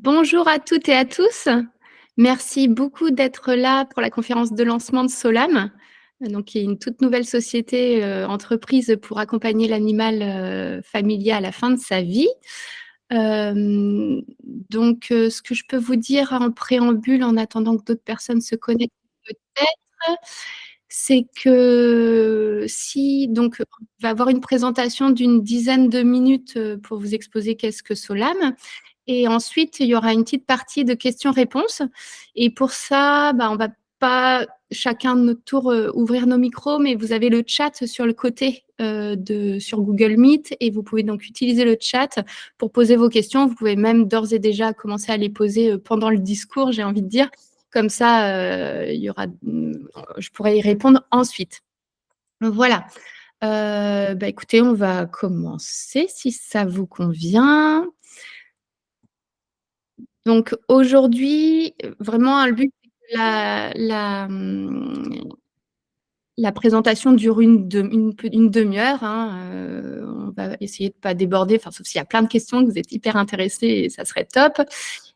Bonjour à toutes et à tous. Merci beaucoup d'être là pour la conférence de lancement de Solam, donc qui est une toute nouvelle société, entreprise pour accompagner l'animal, familier à la fin de sa vie. Ce que je peux vous dire en préambule, en attendant que d'autres personnes se connectent peut-être, c'est que si donc on va avoir une présentation d'une dizaine de minutes, pour vous exposer qu'est-ce que Solam. Et ensuite, il y aura une petite partie de questions-réponses. Et pour ça, on va pas chacun de notre tour ouvrir nos micros, mais vous avez le chat sur le côté sur Google Meet et vous pouvez donc utiliser le chat pour poser vos questions. Vous pouvez même d'ores et déjà commencer à les poser pendant le discours, j'ai envie de dire. Comme ça, je pourrai y répondre ensuite. Voilà. Écoutez, on va commencer si ça vous convient. Donc aujourd'hui, vraiment le but, c'est que la présentation dure une demi-heure, hein, on va essayer de pas déborder, enfin sauf s'il y a plein de questions, que vous êtes hyper intéressés et ça serait top.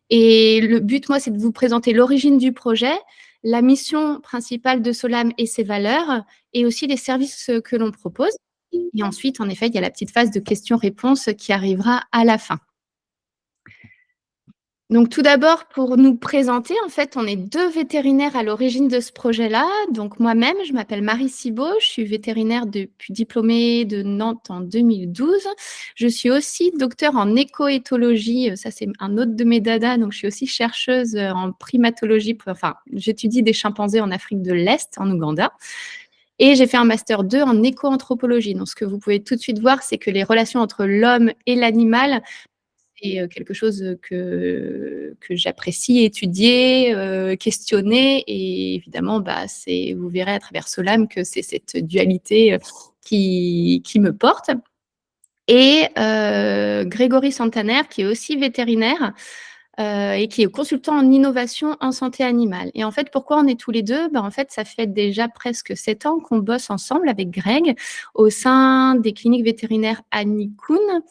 Et le but, moi, c'est de vous présenter l'origine du projet, la mission principale de Solam et ses valeurs et aussi les services, que l'on propose. Et ensuite, en effet, il y a la petite phase de questions-réponses qui arrivera à la fin. Donc tout d'abord, pour nous présenter, en fait, on est 2 vétérinaires à l'origine de ce projet-là. Donc moi-même, je m'appelle Marie Cibot, je suis vétérinaire depuis diplômée de Nantes en 2012. Je suis aussi docteure en écoéthologie, ça c'est un autre de mes dadas, donc je suis aussi chercheuse en primatologie, enfin j'étudie des chimpanzés en Afrique de l'Est, en Ouganda. Et j'ai fait un master 2 en éco-anthropologie. Donc ce que vous pouvez tout de suite voir, c'est que les relations entre l'homme et l'animal, c'est quelque chose que j'apprécie étudier, questionner et évidemment, vous verrez à travers Solam que c'est cette dualité qui me porte. Et Grégory Santaner, qui est aussi vétérinaire et qui est consultant en innovation en santé animale. Et en fait, pourquoi on est tous les deux? En fait, ça fait déjà presque 7 ans qu'on bosse ensemble avec Greg au sein des cliniques vétérinaires Annie Kuhn.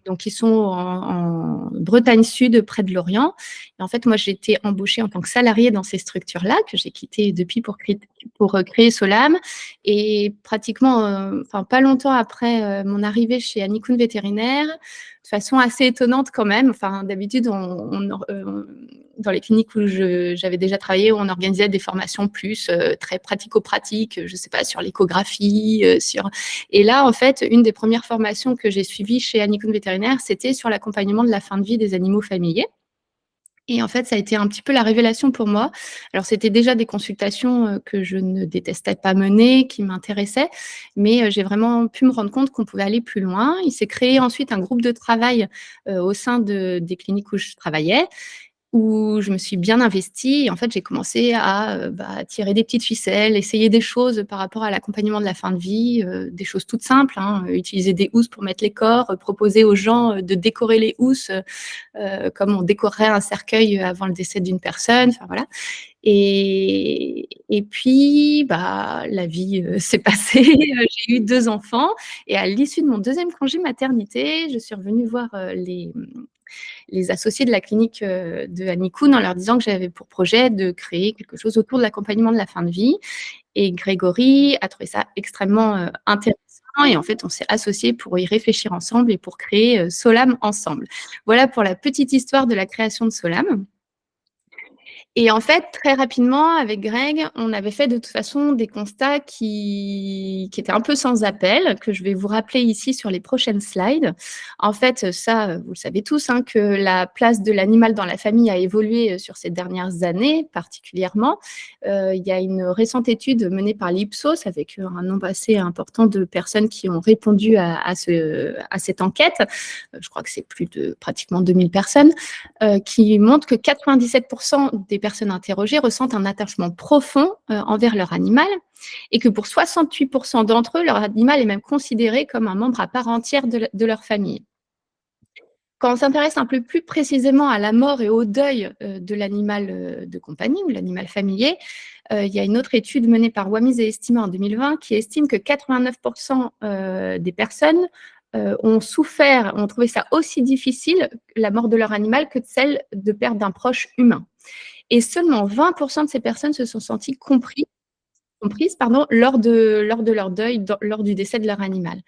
Donc, ils sont en Bretagne Sud, près de Lorient. Et en fait, moi, j'ai été embauchée en tant que salariée dans ces structures-là, que j'ai quittées depuis pour créer Solam. Et pratiquement, pas longtemps après mon arrivée chez Annie Kuhn Vétérinaire, de façon assez étonnante quand même. Enfin, d'habitude, dans les cliniques où j'avais déjà travaillé, on organisait des formations plus très pratico-pratiques, je ne sais pas, sur l'échographie, Et là, en fait, une des premières formations que j'ai suivies chez Annie Kuhn Vétérinaire, c'était sur l'accompagnement de la fin de vie des animaux familiers. Et en fait, ça a été un petit peu la révélation pour moi. Alors, c'était déjà des consultations que je ne détestais pas mener, qui m'intéressaient, mais j'ai vraiment pu me rendre compte qu'on pouvait aller plus loin. Il s'est créé ensuite un groupe de travail au sein des cliniques où je travaillais, où je me suis bien investie et en fait, j'ai commencé à tirer des petites ficelles, essayer des choses par rapport à l'accompagnement de la fin de vie, des choses toutes simples, hein, utiliser des housses pour mettre les corps, proposer aux gens de décorer les housses comme on décorerait un cercueil avant le décès d'une personne, enfin voilà. Et puis, la vie s'est passée, j'ai eu 2 enfants et à l'issue de mon 2e congé maternité, je suis revenue voir les associés de la clinique de Annie Kuhn en leur disant que j'avais pour projet de créer quelque chose autour de l'accompagnement de la fin de vie. Et Grégory a trouvé ça extrêmement intéressant et en fait, on s'est associés pour y réfléchir ensemble et pour créer Solam ensemble. Voilà pour la petite histoire de la création de Solam. Et en fait, très rapidement, avec Greg, on avait fait de toute façon des constats qui étaient un peu sans appel, que je vais vous rappeler ici sur les prochaines slides. En fait, ça, vous le savez tous, hein, que la place de l'animal dans la famille a évolué sur ces dernières années, particulièrement. Il y a une récente étude menée par l'Ipsos avec un nombre assez important de personnes qui ont répondu à cette enquête. Je crois que c'est plus de pratiquement 2000 personnes, qui montre que 97% des personnes interrogées ressentent un attachement profond envers leur animal et que pour 68% d'entre eux, leur animal est même considéré comme un membre à part entière de leur famille. Quand on s'intéresse un peu plus précisément à la mort et au deuil de l'animal de compagnie ou l'animal familier, il y a une autre étude menée par Wamiz et Estima en 2020 qui estime que 89% des personnes ont trouvé ça aussi difficile, la mort de leur animal, que celle de perdre d'un proche humain. Et seulement 20% de ces personnes se sont senties comprises pardon, lors de leur deuil, lors du décès de leur animal.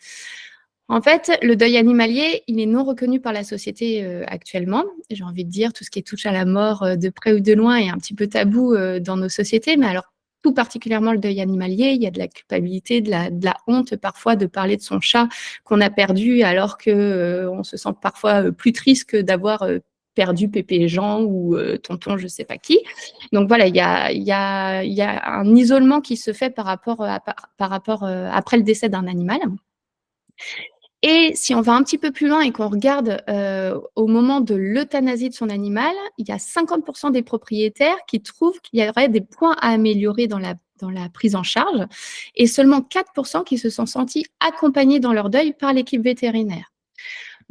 En fait, le deuil animalier, il est non reconnu par la société actuellement. J'ai envie de dire, tout ce qui touche à la mort de près ou de loin est un petit peu tabou dans nos sociétés, mais alors tout particulièrement le deuil animalier, il y a de la culpabilité, de la honte parfois de parler de son chat qu'on a perdu, alors qu'on se sent parfois plus triste que d'avoir perdu Pépé et Jean ou tonton je ne sais pas qui. Donc voilà, il y a un isolement qui se fait par rapport, après le décès d'un animal. Et si on va un petit peu plus loin et qu'on regarde au moment de l'euthanasie de son animal, il y a 50% des propriétaires qui trouvent qu'il y aurait des points à améliorer dans la prise en charge et seulement 4% qui se sont sentis accompagnés dans leur deuil par l'équipe vétérinaire.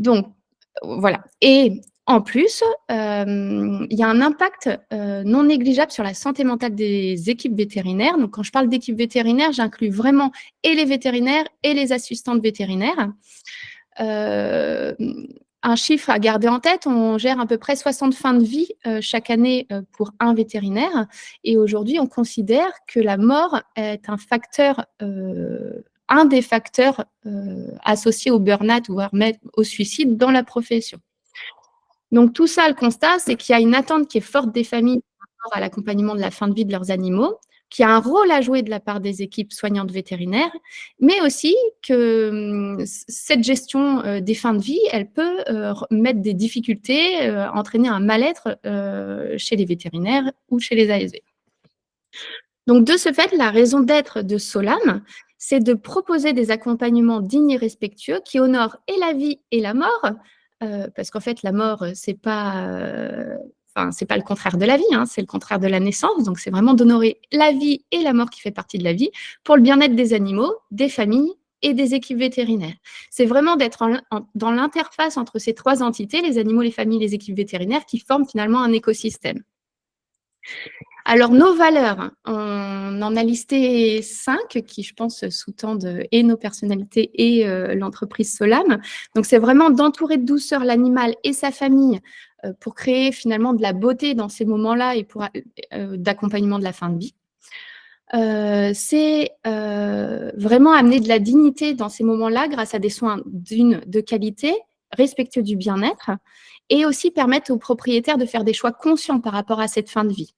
Donc, voilà. Et en plus, il y a un impact non négligeable sur la santé mentale des équipes vétérinaires. Donc, quand je parle d'équipes vétérinaires, j'inclus vraiment et les vétérinaires et les assistantes vétérinaires. Euh, un chiffre à garder en tête, on gère à peu près 60 fins de vie chaque année pour un vétérinaire. Et aujourd'hui, on considère que la mort est un des facteurs associés au burn-out, voire même au suicide dans la profession. Donc tout ça, le constat, c'est qu'il y a une attente qui est forte des familles par rapport à l'accompagnement de la fin de vie de leurs animaux, qu'il y a un rôle à jouer de la part des équipes soignantes vétérinaires, mais aussi que cette gestion des fins de vie, elle peut mettre des difficultés, entraîner un mal-être chez les vétérinaires ou chez les ASV. Donc, de ce fait, la raison d'être de Solam, c'est de proposer des accompagnements dignes et respectueux qui honorent et la vie et la mort, parce qu'en fait, la mort, c'est pas le contraire de la vie, hein, c'est le contraire de la naissance. Donc, c'est vraiment d'honorer la vie et la mort qui fait partie de la vie pour le bien-être des animaux, des familles et des équipes vétérinaires. C'est vraiment d'être dans l'interface entre ces trois entités, les animaux, les familles, les équipes vétérinaires, qui forment finalement un écosystème. Alors, nos valeurs, on en a listé 5 qui, je pense, sous-tendent et nos personnalités et l'entreprise Solam. Donc, c'est vraiment d'entourer de douceur l'animal et sa famille pour créer finalement de la beauté dans ces moments-là et pour d'accompagnement de la fin de vie. C'est vraiment amener de la dignité dans ces moments-là grâce à des soins de qualité, respectueux du bien-être, et aussi permettre aux propriétaires de faire des choix conscients par rapport à cette fin de vie.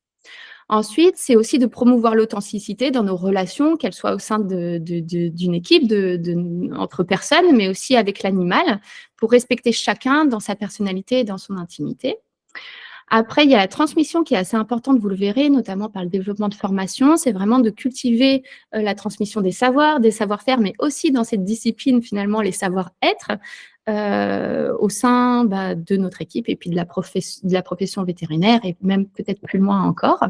Ensuite, c'est aussi de promouvoir l'authenticité dans nos relations, qu'elles soient au sein d'une équipe, entre personnes, mais aussi avec l'animal, pour respecter chacun dans sa personnalité et dans son intimité. Après, il y a la transmission qui est assez importante, vous le verrez, notamment par le développement de formation. C'est vraiment de cultiver la transmission des savoirs, des savoir-faire, mais aussi dans cette discipline, finalement, les savoir-être au sein de notre équipe et puis de la profession vétérinaire et même peut-être plus loin encore.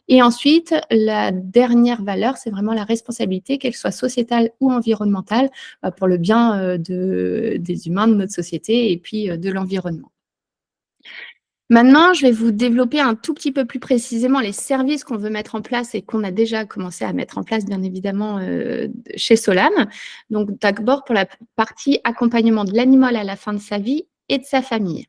Et ensuite, la dernière valeur, c'est vraiment la responsabilité, qu'elle soit sociétale ou environnementale, pour le bien des humains, de notre société et puis de l'environnement. Maintenant, je vais vous développer un tout petit peu plus précisément les services qu'on veut mettre en place et qu'on a déjà commencé à mettre en place, bien évidemment, chez Solam. Donc, d'abord, pour la partie accompagnement de l'animal à la fin de sa vie et de sa famille.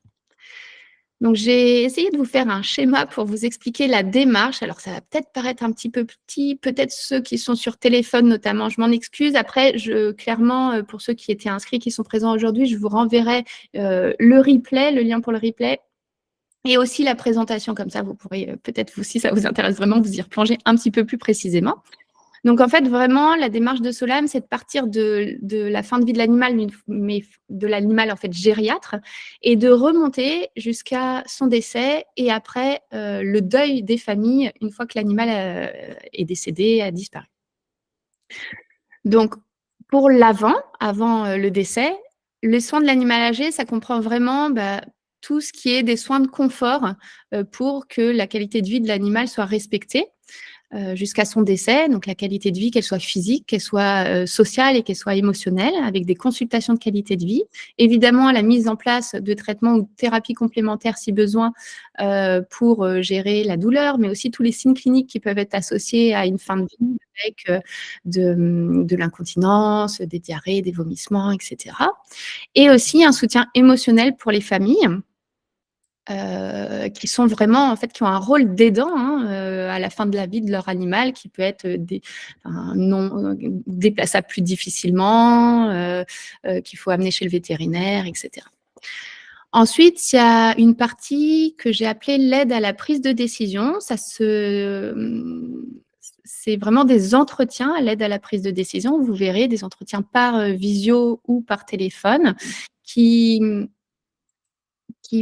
Donc, j'ai essayé de vous faire un schéma pour vous expliquer la démarche. Alors, ça va peut-être paraître un petit peu petit, peut-être ceux qui sont sur téléphone notamment, je m'en excuse. Après, clairement, pour ceux qui étaient inscrits, qui sont présents aujourd'hui, je vous renverrai le replay, le lien pour le replay. Et aussi la présentation, comme ça, vous pourrez peut-être, si ça vous intéresse vraiment, vous y replonger un petit peu plus précisément. Donc, en fait, vraiment, la démarche de Solam, c'est de partir de la fin de vie de l'animal, mais de l'animal, en fait, gériatre, et de remonter jusqu'à son décès et après le deuil des familles, une fois que l'animal est décédé, a disparu. Donc, pour avant le décès, les soins de l'animal âgé, ça comprend vraiment tout ce qui est des soins de confort pour que la qualité de vie de l'animal soit respectée. jusqu'à son décès. Donc la qualité de vie, qu'elle soit physique, qu'elle soit sociale et qu'elle soit émotionnelle, avec des consultations de qualité de vie. Évidemment, la mise en place de traitements ou de thérapies complémentaires si besoin pour gérer la douleur, mais aussi tous les signes cliniques qui peuvent être associés à une fin de vie avec de l'incontinence, des diarrhées, des vomissements, etc. Et aussi un soutien émotionnel pour les familles qui sont vraiment, en fait, qui ont un rôle d'aidant hein, à la fin de la vie de leur animal, qui peut être non déplaçable plus difficilement, qu'il faut amener chez le vétérinaire, etc. Ensuite, il y a une partie que j'ai appelée l'aide à la prise de décision. C'est vraiment des entretiens à l'aide à la prise de décision. Vous verrez des entretiens par visio ou par téléphone qui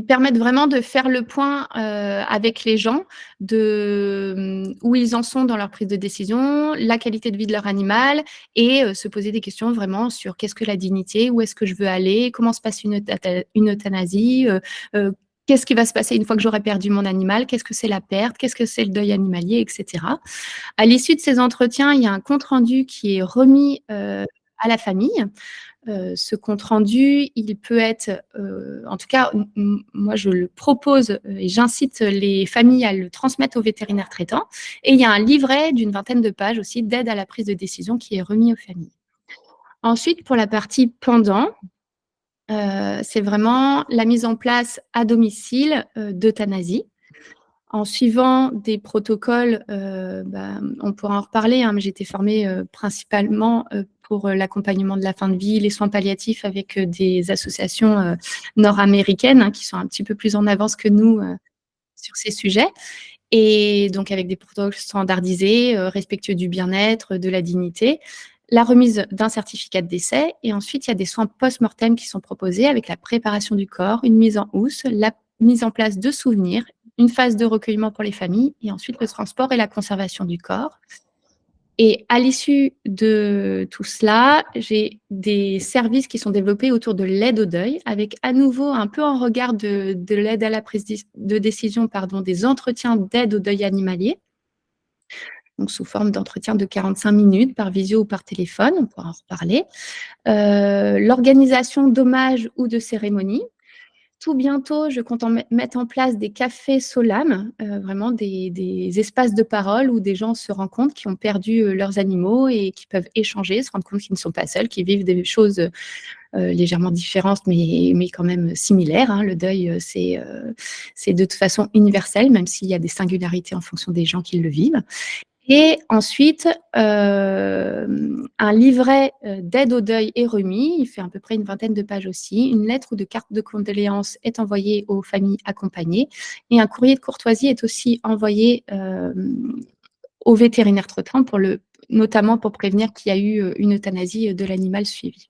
permettent vraiment de faire le point avec les gens de où ils en sont dans leur prise de décision, la qualité de vie de leur animal et se poser des questions vraiment sur qu'est-ce que la dignité, où est-ce que je veux aller, comment se passe une euthanasie, qu'est-ce qui va se passer une fois que j'aurai perdu mon animal, qu'est-ce que c'est la perte, qu'est-ce que c'est le deuil animalier, etc. À l'issue de ces entretiens, il y a un compte-rendu qui est remis à la famille. Ce compte rendu, il peut être, en tout cas, moi je le propose et j'incite les familles à le transmettre au vétérinaire traitant. Et il y a un livret d'une vingtaine de pages aussi d'aide à la prise de décision qui est remis aux familles. Ensuite, pour la partie pendant, c'est vraiment la mise en place à domicile d'euthanasie en suivant des protocoles, on pourra en reparler, hein, mais j'ai été formée principalement pour l'accompagnement de la fin de vie, les soins palliatifs avec des associations nord-américaines hein, qui sont un petit peu plus en avance que nous sur ces sujets. Et donc avec des protocoles standardisés, respectueux du bien-être, de la dignité, la remise d'un certificat de décès et ensuite il y a des soins post-mortem qui sont proposés avec la préparation du corps, une mise en housse, la mise en place de souvenirs, une phase de recueillement pour les familles et ensuite le transport et la conservation du corps. Et à l'issue de tout cela, j'ai des services qui sont développés autour de l'aide au deuil, avec à nouveau un peu en regard de l'aide à la prise de décision, des entretiens d'aide au deuil animalier, donc sous forme d'entretien de 45 minutes par visio ou par téléphone, on pourra en reparler. L'organisation d'hommages ou de cérémonies. Tout bientôt, je compte mettre en place des cafés Solam, vraiment des espaces de parole où des gens se rencontrent qui ont perdu leurs animaux et qui peuvent échanger, se rendre compte qu'ils ne sont pas seuls, qu'ils vivent des choses légèrement différentes, mais quand même similaires. Hein. Le deuil, c'est de toute façon universel, même s'il y a des singularités en fonction des gens qui le vivent. Et ensuite, un livret d'aide au deuil est remis. Il fait à peu près une vingtaine de pages aussi. Une lettre ou de carte de condoléances est envoyée aux familles accompagnées. Et un courrier de courtoisie est aussi envoyé au vétérinaire traitant, notamment pour prévenir qu'il y a eu une euthanasie de l'animal suivi.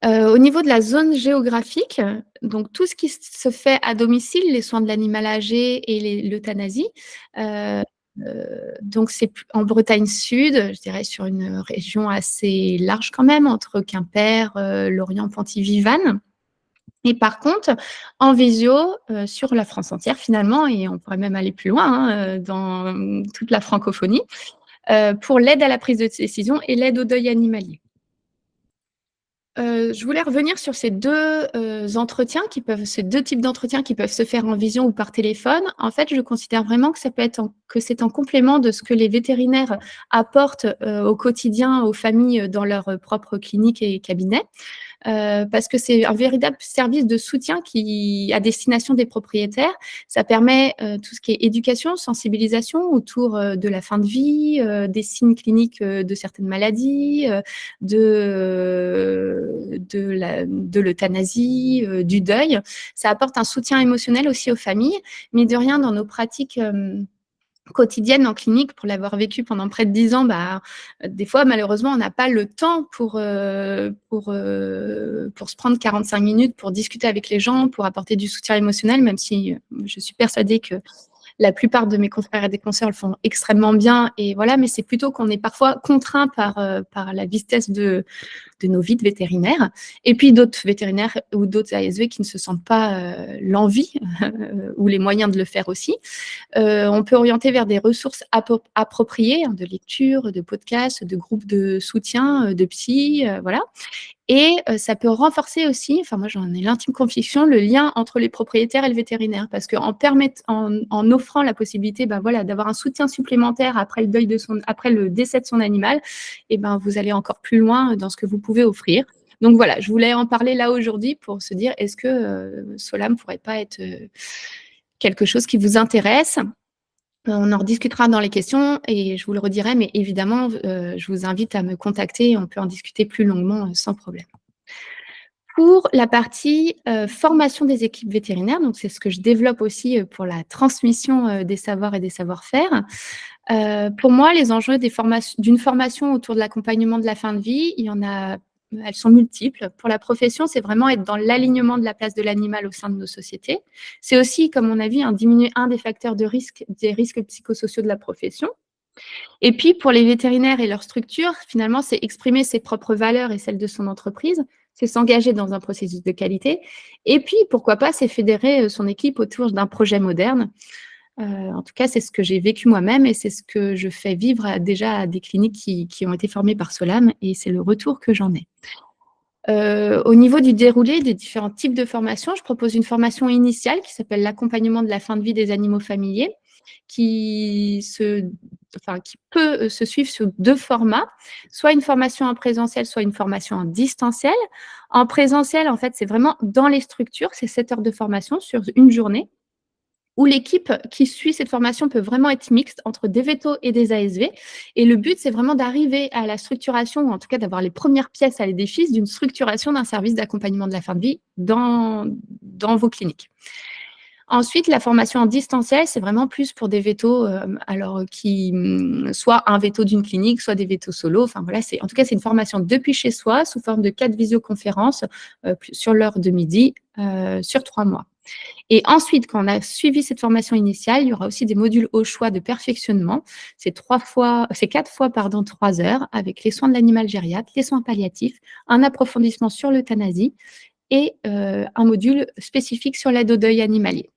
Au niveau de la zone géographique, donc tout ce qui se fait à domicile, les soins de l'animal âgé et l'euthanasie, donc c'est en Bretagne Sud, je dirais sur une région assez large quand même, entre Quimper, Lorient, Pontivy, Vannes. Et par contre, en visio, sur la France entière finalement, et on pourrait même aller plus loin, hein, dans toute la francophonie, pour l'aide à la prise de décision et l'aide au deuil animalier. Je voulais revenir sur ces 2 entretiens ces 2 types d'entretiens qui peuvent se faire en vision ou par téléphone. En fait, je considère vraiment que c'est en complément de ce que les vétérinaires apportent, au quotidien aux familles dans leur propre clinique et cabinet. Parce que c'est un véritable service de soutien à destination des propriétaires. Ça permet tout ce qui est éducation, sensibilisation autour de la fin de vie, des signes cliniques de certaines maladies, de l'euthanasie, du deuil. Ça apporte un soutien émotionnel aussi aux familles, mais de rien dans nos pratiques quotidienne en clinique, pour l'avoir vécu pendant près de 10 ans, des fois, malheureusement, on n'a pas le temps pour se prendre 45 minutes pour discuter avec les gens, pour apporter du soutien émotionnel, même si je suis persuadée que la plupart de mes confrères et des consoeurs le font extrêmement bien et voilà, mais c'est plutôt qu'on est parfois contraint par la vitesse de nos vies de vétérinaires. Et puis d'autres vétérinaires ou d'autres ASV qui ne se sentent pas l'envie ou les moyens de le faire aussi. On peut orienter vers des ressources appropriées, hein, de lecture, de podcasts, de groupes de soutien, de psy, voilà. Et ça peut renforcer aussi, enfin moi j'en ai l'intime conviction, le lien entre les propriétaires et le vétérinaire. Parce qu'en offrant la possibilité voilà, d'avoir un soutien supplémentaire après le décès de son animal, et ben, vous allez encore plus loin dans ce que vous pouvez offrir. Donc voilà, je voulais en parler là aujourd'hui pour se dire, est-ce que Solam ne pourrait pas être quelque chose qui vous intéresse? On en rediscutera dans les questions et je vous le redirai, mais évidemment, je vous invite à me contacter et on peut en discuter plus longuement sans problème. Pour la partie formation des équipes vétérinaires, donc c'est ce que je développe aussi pour la transmission des savoirs et des savoir-faire. Pour moi, les enjeux d'une formation autour de l'accompagnement de la fin de vie, elles sont multiples. Pour la profession, c'est vraiment être dans l'alignement de la place de l'animal au sein de nos sociétés. C'est aussi, comme on a vu, diminuer un des facteurs de risque, des risques psychosociaux de la profession. Et puis, pour les vétérinaires et leurs structures, finalement, c'est exprimer ses propres valeurs et celles de son entreprise, c'est s'engager dans un processus de qualité. Et puis, pourquoi pas, c'est fédérer son équipe autour d'un projet moderne. En tout cas, c'est ce que j'ai vécu moi-même et c'est ce que je fais vivre déjà à des cliniques qui ont été formées par Solam et c'est le retour que j'en ai. Au niveau du déroulé des différents types de formations, je propose une formation initiale qui s'appelle l'accompagnement de la fin de vie des animaux familiers, qui peut se suivre sur 2 formats, soit une formation en présentiel, soit une formation en distanciel. En présentiel, en fait, c'est vraiment dans les structures, c'est 7 heures de formation sur une journée où l'équipe qui suit cette formation peut vraiment être mixte entre des vétos et des ASV. Et le but, c'est vraiment d'arriver à la structuration, ou en tout cas d'avoir les premières pièces à l'édifice d'une structuration d'un service d'accompagnement de la fin de vie dans vos cliniques. Ensuite, la formation en distanciel, c'est vraiment plus pour des vétos, soit un veto d'une clinique, soit des vétos solo. Enfin voilà, en tout cas, c'est une formation depuis chez soi, sous forme de 4 visioconférences sur l'heure de midi, sur 3 mois. Et ensuite, quand on a suivi cette formation initiale, il y aura aussi des modules au choix de perfectionnement. C'est 4 fois, 3 heures avec les soins de l'animal gériatre, les soins palliatifs, un approfondissement sur l'euthanasie et un module spécifique sur l'aide au deuil animalier.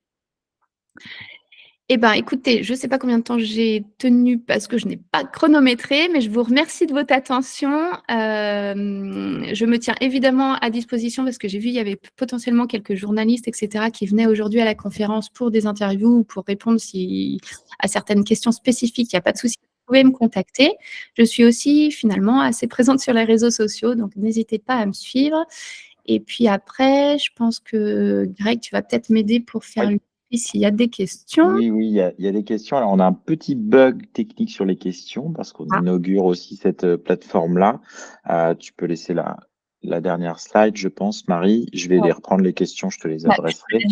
Eh bien, écoutez, je ne sais pas combien de temps j'ai tenu parce que je n'ai pas chronométré, mais je vous remercie de votre attention. Je me tiens évidemment à disposition parce que j'ai vu il y avait potentiellement quelques journalistes, etc., qui venaient aujourd'hui à la conférence pour des interviews ou pour répondre à certaines questions spécifiques. Il n'y a pas de souci, vous pouvez me contacter. Je suis aussi finalement assez présente sur les réseaux sociaux, donc n'hésitez pas à me suivre. Et puis après, je pense que Greg, tu vas peut-être m'aider pour faire le s'il y a des questions. Oui, il y a des questions. Alors, on a un petit bug technique sur les questions parce qu'on inaugure aussi cette plateforme-là. Tu peux laisser la dernière slide, je pense, Marie. Je vais les reprendre les questions, je te les adresserai.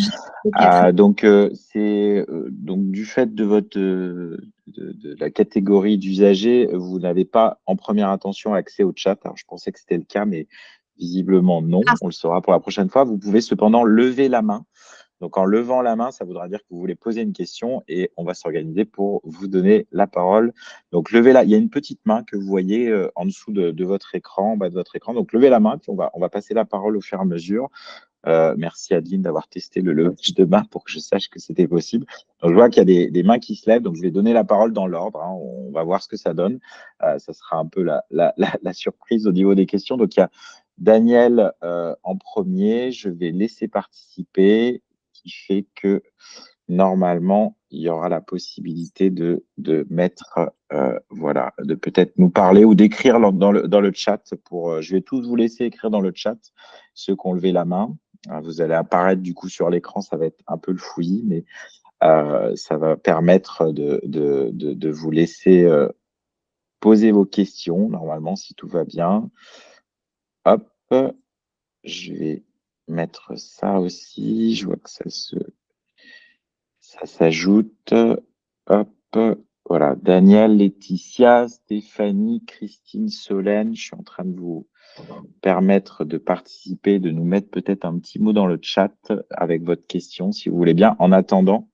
Donc, donc du fait de de la catégorie d'usagers, vous n'avez pas en première intention accès au chat. Alors, je pensais que c'était le cas, mais visiblement non. On le saura pour la prochaine fois. Vous pouvez cependant lever la main. Donc, en levant la main, ça voudra dire que vous voulez poser une question et on va s'organiser pour vous donner la parole. Donc, levez la. Il y a une petite main que vous voyez en dessous de votre écran, en bas de votre écran. Donc, levez la main, puis on va passer la parole au fur et à mesure. Merci Adeline d'avoir testé le levage de main pour que je sache que c'était possible. Donc, je vois qu'il y a des mains qui se lèvent, donc je vais donner la parole dans l'ordre. On va voir ce que ça donne. Ça sera un peu la surprise au niveau des questions. Donc, il y a Daniel en premier. Je vais laisser participer, qui fait que normalement, il y aura la possibilité de mettre, voilà, de peut-être nous parler ou d'écrire dans le chat. Je vais tous vous laisser écrire dans le chat, ceux qui ont levé la main. Vous allez apparaître du coup sur l'écran, ça va être un peu le fouillis, mais ça va permettre de vous laisser poser vos questions, normalement, si tout va bien. Hop, je vais mettre ça aussi. Je vois que ça s'ajoute. Hop, voilà. Daniel, Laetitia, Stéphanie, Christine, Solène, je suis en train de vous permettre de participer, de nous mettre peut-être un petit mot dans le chat avec votre question, si vous voulez bien. En attendant,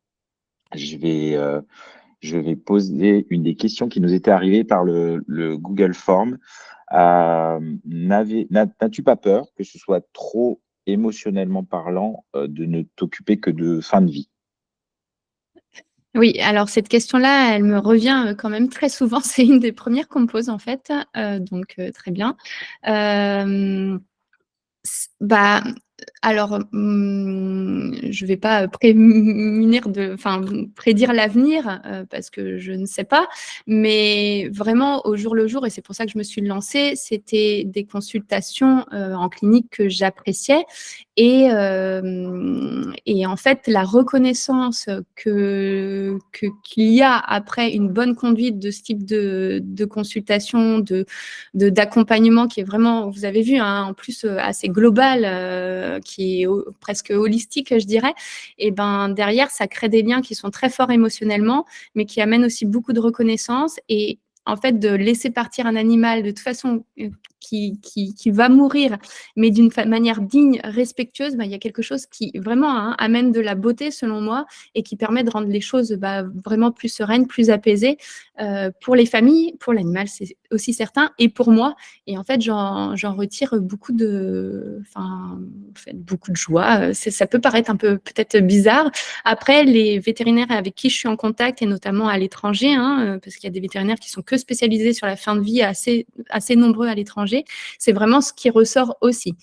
Je vais poser une des questions qui nous était arrivées par le Google Form. N'as-tu pas peur que ce soit trop émotionnellement parlant, de ne t'occuper que de fin de vie? Oui, alors cette question-là, elle me revient, quand même très souvent. C'est une des premières qu'on me pose en fait, donc très bien. Hem Bah, alors, je vais pas prémunir prédire l'avenir, parce que je ne sais pas. Mais vraiment au jour le jour et c'est pour ça que je me suis lancée, c'était des consultations, en clinique que j'appréciais et en fait, la reconnaissance qu'il y a après une bonne conduite de ce type de consultation, d'accompagnement qui est vraiment, vous avez vu, hein, en plus assez global, qui est presque holistique, je dirais. Et ben derrière, ça crée des liens qui sont très forts émotionnellement, mais qui amènent aussi beaucoup de reconnaissance. Et en fait, de laisser partir un animal de toute façon qui va mourir, mais d'une manière digne, respectueuse, bah, il y a quelque chose qui vraiment, hein, amène de la beauté selon moi et qui permet de rendre les choses vraiment plus sereines, plus apaisées pour les familles, pour l'animal, c'est aussi certain, et pour moi. Et en fait, j'en retire en fait, beaucoup de joie. Ça peut paraître un peu peut-être bizarre. Après, les vétérinaires avec qui je suis en contact, et notamment à l'étranger, hein, parce qu'il y a des vétérinaires qui sont que spécialisés sur la fin de vie, assez nombreux à l'étranger, c'est vraiment ce qui ressort aussi.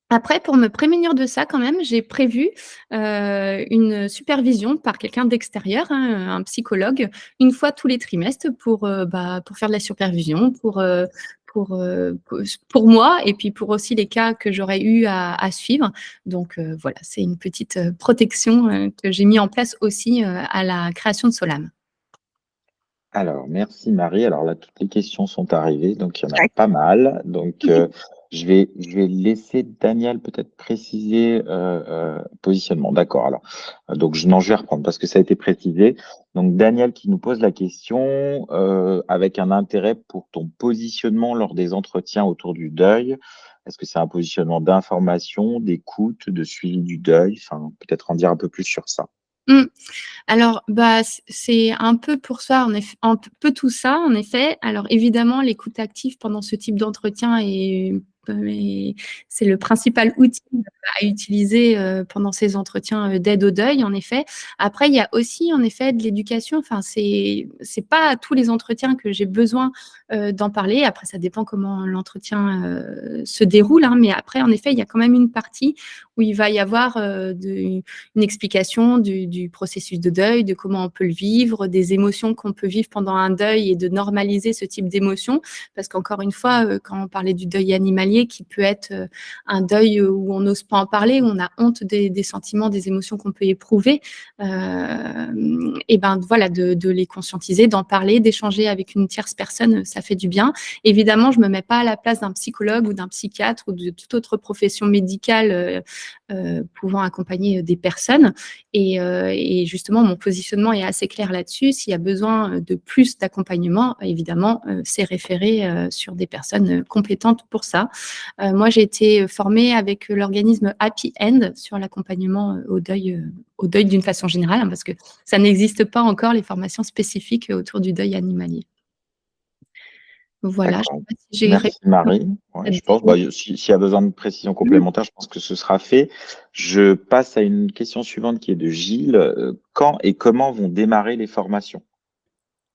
Après, pour me prémunir de ça quand même, j'ai prévu, une supervision par quelqu'un d'extérieur, hein, un psychologue, une fois tous les trimestres pour faire de la supervision, pour moi et puis pour aussi les cas que j'aurais eu à suivre. Donc voilà, c'est une petite, protection, que j'ai mis en place aussi, à la création de Solam. Alors, merci Marie. Alors là, toutes les questions sont arrivées, donc il y en a Tac. pas mal. Donc, je vais laisser Daniel peut-être préciser positionnement. D'accord. Alors, non, je vais reprendre parce que ça a été précisé. Donc, Daniel qui nous pose la question avec un intérêt pour ton positionnement lors des entretiens autour du deuil. Est-ce que c'est un positionnement d'information, d'écoute, de suivi du deuil? Enfin, peut-être en dire un peu plus sur ça. Mmh. Alors, c'est un peu pour ça, en eff un peu tout ça, en effet. Alors évidemment, l'écoute active pendant ce type d'entretien est c'est le principal outil à utiliser, pendant ces entretiens, d'aide au deuil, en effet. Après, il y a aussi, en effet, de l'éducation. Enfin, c'est pas à tous les entretiens que j'ai besoin, d'en parler. Après, ça dépend comment l'entretien, se déroule, hein, mais après, en effet, il y a quand même une partie où il va y avoir, une explication du processus de deuil, de comment on peut le vivre, des émotions qu'on peut vivre pendant un deuil et de normaliser ce type d'émotions. Parce qu'encore une fois, quand on parlait du deuil animalier qui peut être, un deuil, où on n'ose pas en parler, où on a honte des sentiments, des émotions qu'on peut éprouver, et ben voilà, de les conscientiser, d'en parler, d'échanger avec une tierce personne, ça fait du bien. Évidemment, je me mets pas à la place d'un psychologue ou d'un psychiatre ou de toute autre profession médicale, pouvant accompagner des personnes. Et justement, mon positionnement est assez clair là-dessus. S'il y a besoin de plus d'accompagnement, évidemment, c'est référé sur des personnes compétentes pour ça. Moi, j'ai été formée avec l'organisme Happy End sur l'accompagnement au deuil d'une façon générale, hein, parce que ça n'existe pas encore les formations spécifiques autour du deuil animalier. Voilà, je D'accord. sais pas si j'ai Merci répondu à Marie. Ouais, cette je pense, s'il y a besoin de précision Mmh. complémentaire, je pense que ce sera fait. Je passe à une question suivante qui est de Gilles. Quand et comment vont démarrer les formations?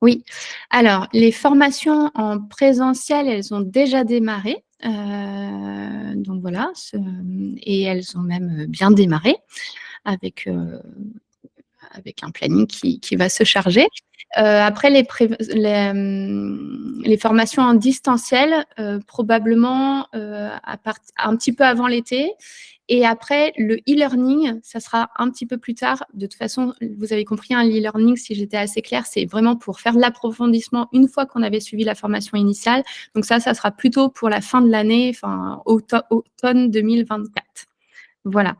Oui, alors les formations en présentiel, elles ont déjà démarré, donc voilà, et elles ont même bien démarré avec, avec un planning qui va se charger. Après les formations en distanciel, probablement, un petit peu avant l'été. Et après, le e-learning, ça sera un petit peu plus tard. De toute façon, vous avez compris, hein, l'e-learning, si j'étais assez claire, c'est vraiment pour faire de l'approfondissement une fois qu'on avait suivi la formation initiale. Donc ça sera plutôt pour la fin de l'année, enfin automne 2024. Voilà.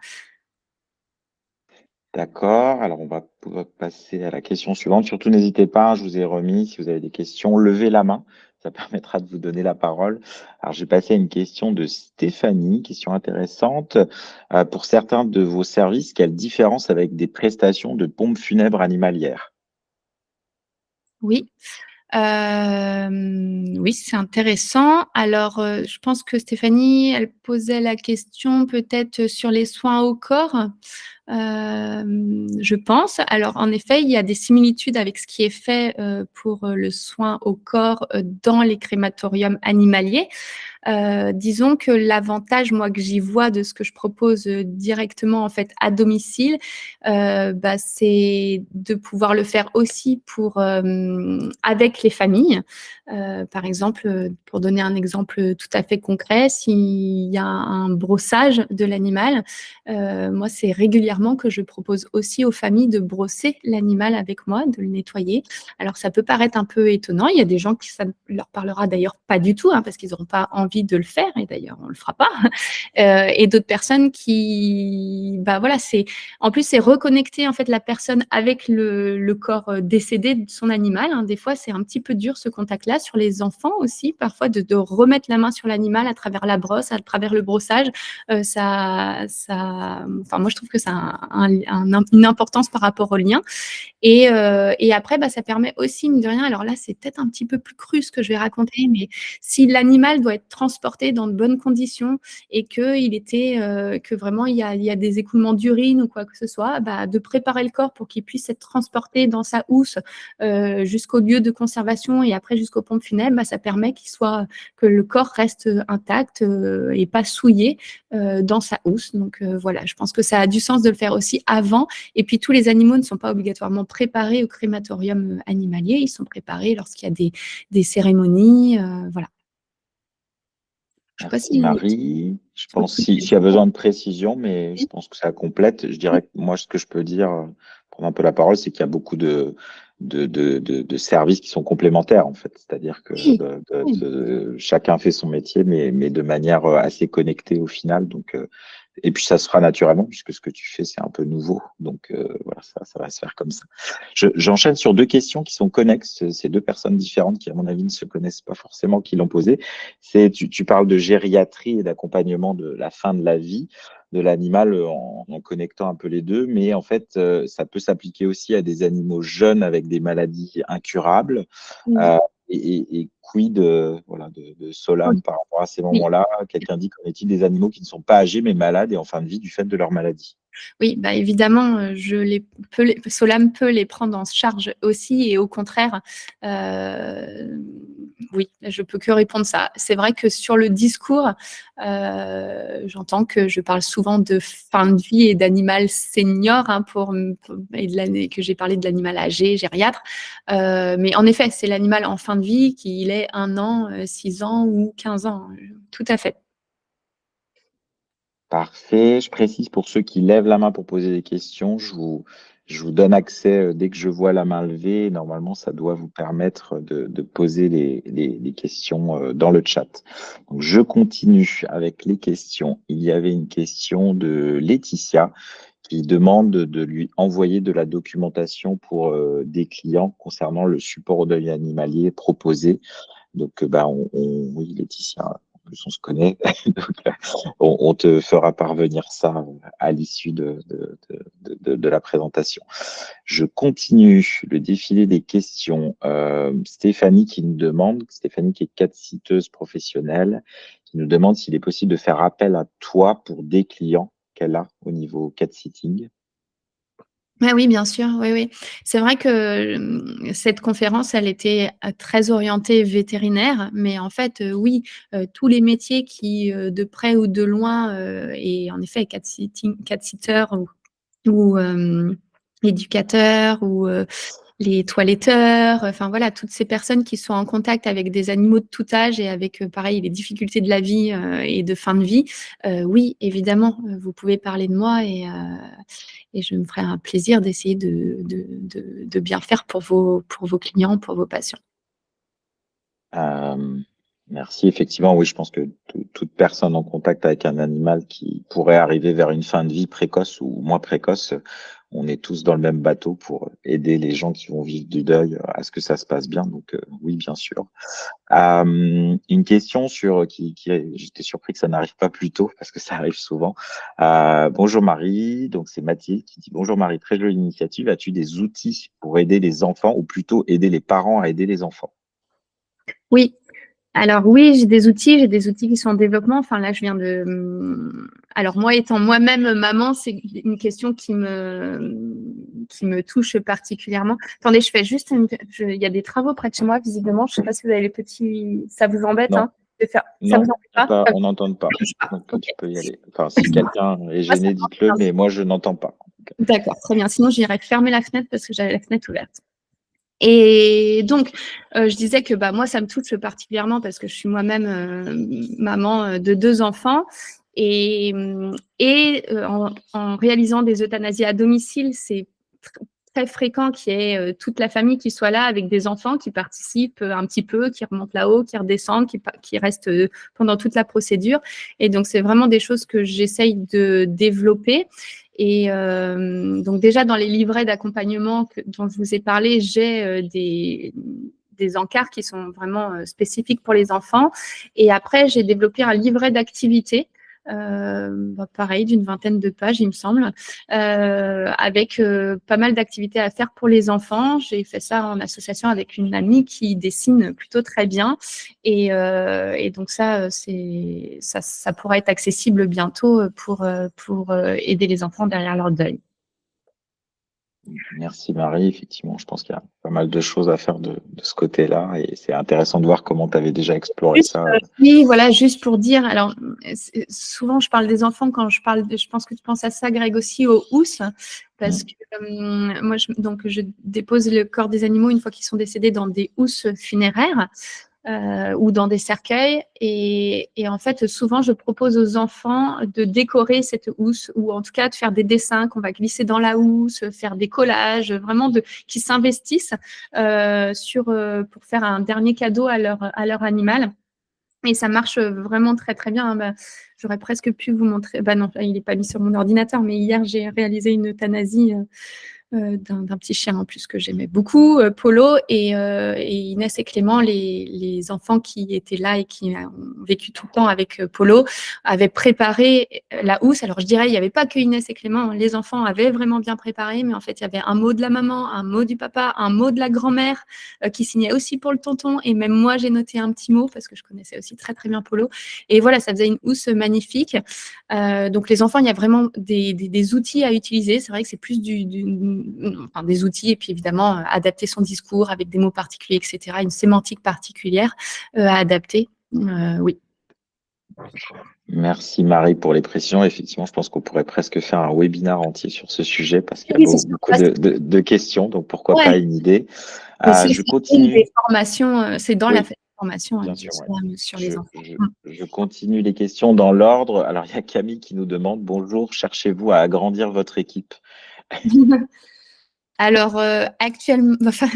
D'accord, alors on va pouvoir passer à la question suivante. Surtout, n'hésitez pas, hein, je vous ai remis, si vous avez des questions, levez la main, ça permettra de vous donner la parole. Alors, j'ai passé à une question de Stéphanie, question intéressante. Pour certains de vos services, quelle différence avec des prestations de pompes funèbres animalières? Oui. Oui, c'est intéressant. Alors, je pense que Stéphanie, elle posait la question peut-être sur les soins au corps, je pense. Alors, en effet, il y a des similitudes avec ce qui est fait, pour, le soin au corps, dans les crématoriums animaliers. Disons que l'avantage, moi, que j'y vois de ce que je propose, directement, en fait, à domicile, bah, c'est de pouvoir le faire aussi pour, avec les familles. Par exemple, pour donner un exemple, tout à fait concret, s'il y a un brossage de l'animal, moi, c'est régulièrement que je propose aussi aux familles de brosser l'animal avec moi, de le nettoyer. Alors ça peut paraître un peu étonnant, il y a des gens qui ça ne leur parlera d'ailleurs pas du tout, hein, parce qu'ils n'auront pas envie de le faire et d'ailleurs on le fera pas. Et d'autres personnes qui, bah voilà, c'est en plus c'est reconnecter en fait la personne avec le corps décédé de son animal, hein. Des fois c'est un petit peu dur ce contact-là sur les enfants aussi, parfois de remettre la main sur l'animal à travers la brosse, à travers le brossage. Enfin moi je trouve que ça a une importance par rapport au lien. Et après, bah, ça permet aussi, mine de rien, alors là, c'est peut-être un petit peu plus cru ce que je vais raconter, mais si l'animal doit être transporté dans de bonnes conditions et que vraiment il y a des écoulements d'urine ou quoi que ce soit, bah, de préparer le corps pour qu'il puisse être transporté dans sa housse, jusqu'au lieu de conservation et après jusqu'aux pompes funèbres, bah, ça permet que le corps reste intact, et pas souillé, dans sa housse. Donc, voilà, je pense que ça a du sens de le faire aussi avant. Et puis tous les animaux ne sont pas obligatoirement préparés au crématorium animalier, ils sont préparés lorsqu'il y a des cérémonies, voilà. Je sais pas Merci si Marie. Je tu veux pense poser s'il y a besoin de précision, mais je pense que ça complète. Je dirais que moi, ce que je peux dire, prendre un peu la parole, c'est qu'il y a beaucoup de services qui sont complémentaires, en fait. C'est-à-dire que oui, oui, chacun fait son métier, mais de manière assez connectée au final. Donc, et puis ça se fera naturellement, puisque ce que tu fais, c'est un peu nouveau. Donc voilà, ça va se faire comme ça. J'enchaîne sur deux questions qui sont connexes. C'est deux personnes différentes qui, à mon avis, ne se connaissent pas forcément, qui l'ont posé. Tu parles de gériatrie et d'accompagnement de la fin de la vie de l'animal en connectant un peu les deux, mais en fait, ça peut s'appliquer aussi à des animaux jeunes avec des maladies incurables. oui, Euh, et quid voilà, de OK, Solam par rapport à ces oui. moments-là? Quelqu'un dit qu'en est-il des animaux qui ne sont pas âgés mais malades et en fin de vie du fait de leur maladie? Oui, bah, évidemment, Solam peut les prendre en charge aussi et au contraire, oui, je peux que répondre ça. C'est vrai que sur le discours, j'entends que je parle souvent de fin de vie et d'animal senior, hein, et que j'ai parlé de l'animal âgé, gériatre. Mais en effet, c'est l'animal en fin de vie, qu'il ait 1 an, 6 ans ou 15 ans, tout à fait. Parfait. Je précise pour ceux qui lèvent la main pour poser des questions, je vous donne accès dès que je vois la main levée. Normalement, ça doit vous permettre de poser les questions dans le chat. Donc, je continue avec les questions. Il y avait une question de Laetitia qui demande de lui envoyer de la documentation pour des clients concernant le support au deuil animalier proposé. Donc, bah, oui, Laetitia, en plus, on se connaît. Donc, on te fera parvenir ça à l'issue de la présentation. Je continue le défilé des questions. Stéphanie qui nous demande, Stéphanie qui est cat-siteuse professionnelle, qui nous demande s'il est possible de faire appel à toi pour des clients qu'elle a au niveau cat-sitting. Ah oui, bien sûr, oui, oui. C'est vrai que, cette conférence, elle était, très orientée vétérinaire, mais en fait, oui, tous les métiers qui, de près ou de loin, et en effet cat-sitter ou éducateur ou, les toiletteurs, enfin voilà, toutes ces personnes qui sont en contact avec des animaux de tout âge et avec, pareil, les difficultés de la vie, et de fin de vie, oui, évidemment, vous pouvez parler de moi et je me ferai un plaisir d'essayer de bien faire pour vos clients, pour vos patients. Euh, Merci. Effectivement, oui, je pense que toute personne en contact avec un animal qui pourrait arriver vers une fin de vie précoce ou moins précoce on est tous dans le même bateau pour aider les gens qui vont vivre du deuil à ce que ça se passe bien. Donc oui, bien sûr. Une question j'étais surpris que ça n'arrive pas plus tôt parce que ça arrive souvent. Bonjour Marie, donc c'est Mathilde qui dit bonjour Marie, très jolie initiative. As-tu des outils pour aider les enfants ou plutôt aider les parents à aider les enfants? Oui. Alors oui, j'ai des outils qui sont en développement. Enfin là, je viens de. Alors moi, étant moi-même maman, c'est une question qui me touche particulièrement. Attendez, je fais juste il y a des travaux près de chez moi, visiblement. Je ne sais pas si vous avez les petits. Ça vous embête, Non, hein, de faire. Ça vous non, embête pas? on n'entend pas. Donc Ok. tu peux y aller. Enfin, si quelqu'un est Moi, ça gêné, dites-le, mais moi je n'entends pas. D'accord, très bien. Sinon, j'irai fermer la fenêtre parce que j'avais la fenêtre ouverte. Et donc, je disais que moi, ça me touche particulièrement parce que je suis moi-même maman de 2 enfants. Et, en réalisant des euthanasies à domicile, c'est très fréquent qu'il y ait toute la famille qui soit là avec des enfants qui participent un petit peu, qui remontent là-haut, qui redescendent, qui restent pendant toute la procédure. Et donc, c'est vraiment des choses que j'essaye de développer. Et donc déjà, dans les livrets d'accompagnement dont je vous ai parlé, j'ai des encarts qui sont vraiment spécifiques pour les enfants. Et après, j'ai développé un livret d'activités, pareil, d'une 20aine de pages, il me semble, avec pas mal d'activités à faire pour les enfants. J'ai fait ça en association avec une amie qui dessine plutôt très bien. Et donc ça pourrait être accessible bientôt pour aider les enfants derrière leur deuil. Merci Marie. Effectivement, je pense qu'il y a pas mal de choses à faire de ce côté-là et c'est intéressant de voir comment tu avais déjà exploré Juste, ça. oui, voilà, juste pour dire, alors souvent je parle des enfants quand je parle, je pense que tu penses à ça, Greg, aussi au housse, parce que moi, je dépose le corps des animaux une fois qu'ils sont décédés dans des housses funéraires. Ou dans des cercueils. Et en fait, souvent, je propose aux enfants de décorer cette housse ou en tout cas de faire des dessins qu'on va glisser dans la housse, faire des collages, vraiment qui s'investissent pour faire un dernier cadeau à leur animal. Et ça marche vraiment très, très bien. J'aurais presque pu vous montrer. Non, il n'est pas mis sur mon ordinateur, mais hier, j'ai réalisé une euthanasie d'un petit chien en plus que j'aimais beaucoup, Polo, et Inès et Clément, les enfants qui étaient là et qui ont vécu tout le temps avec Polo, avaient préparé la housse. Alors je dirais, il n'y avait pas que Inès et Clément, hein. Les enfants avaient vraiment bien préparé, mais en fait, il y avait un mot de la maman, un mot du papa, un mot de la grand-mère qui signait aussi pour le tonton, et même moi, j'ai noté un petit mot parce que je connaissais aussi très, très bien Polo. Et voilà, ça faisait une housse magnifique. Donc les enfants, il y a vraiment des outils à utiliser. C'est vrai que c'est plus des outils et puis évidemment adapter son discours avec des mots particuliers, etc. Une sémantique particulière à adapter. Oui. Merci Marie pour les précisions. Effectivement, je pense qu'on pourrait presque faire un webinaire entier sur ce sujet parce qu'il y a Oui, c'est sûr. beaucoup de questions. Donc pourquoi Ouais. pas une idée. C'est Je une continue. des formations, c'est dans la Oui, formation bien sûr. Ouais. sur les enfants. Je continue les questions dans l'ordre. Alors, il y a Camille qui nous demande, bonjour, cherchez-vous à agrandir votre équipe? Alors, actuellement, enfin,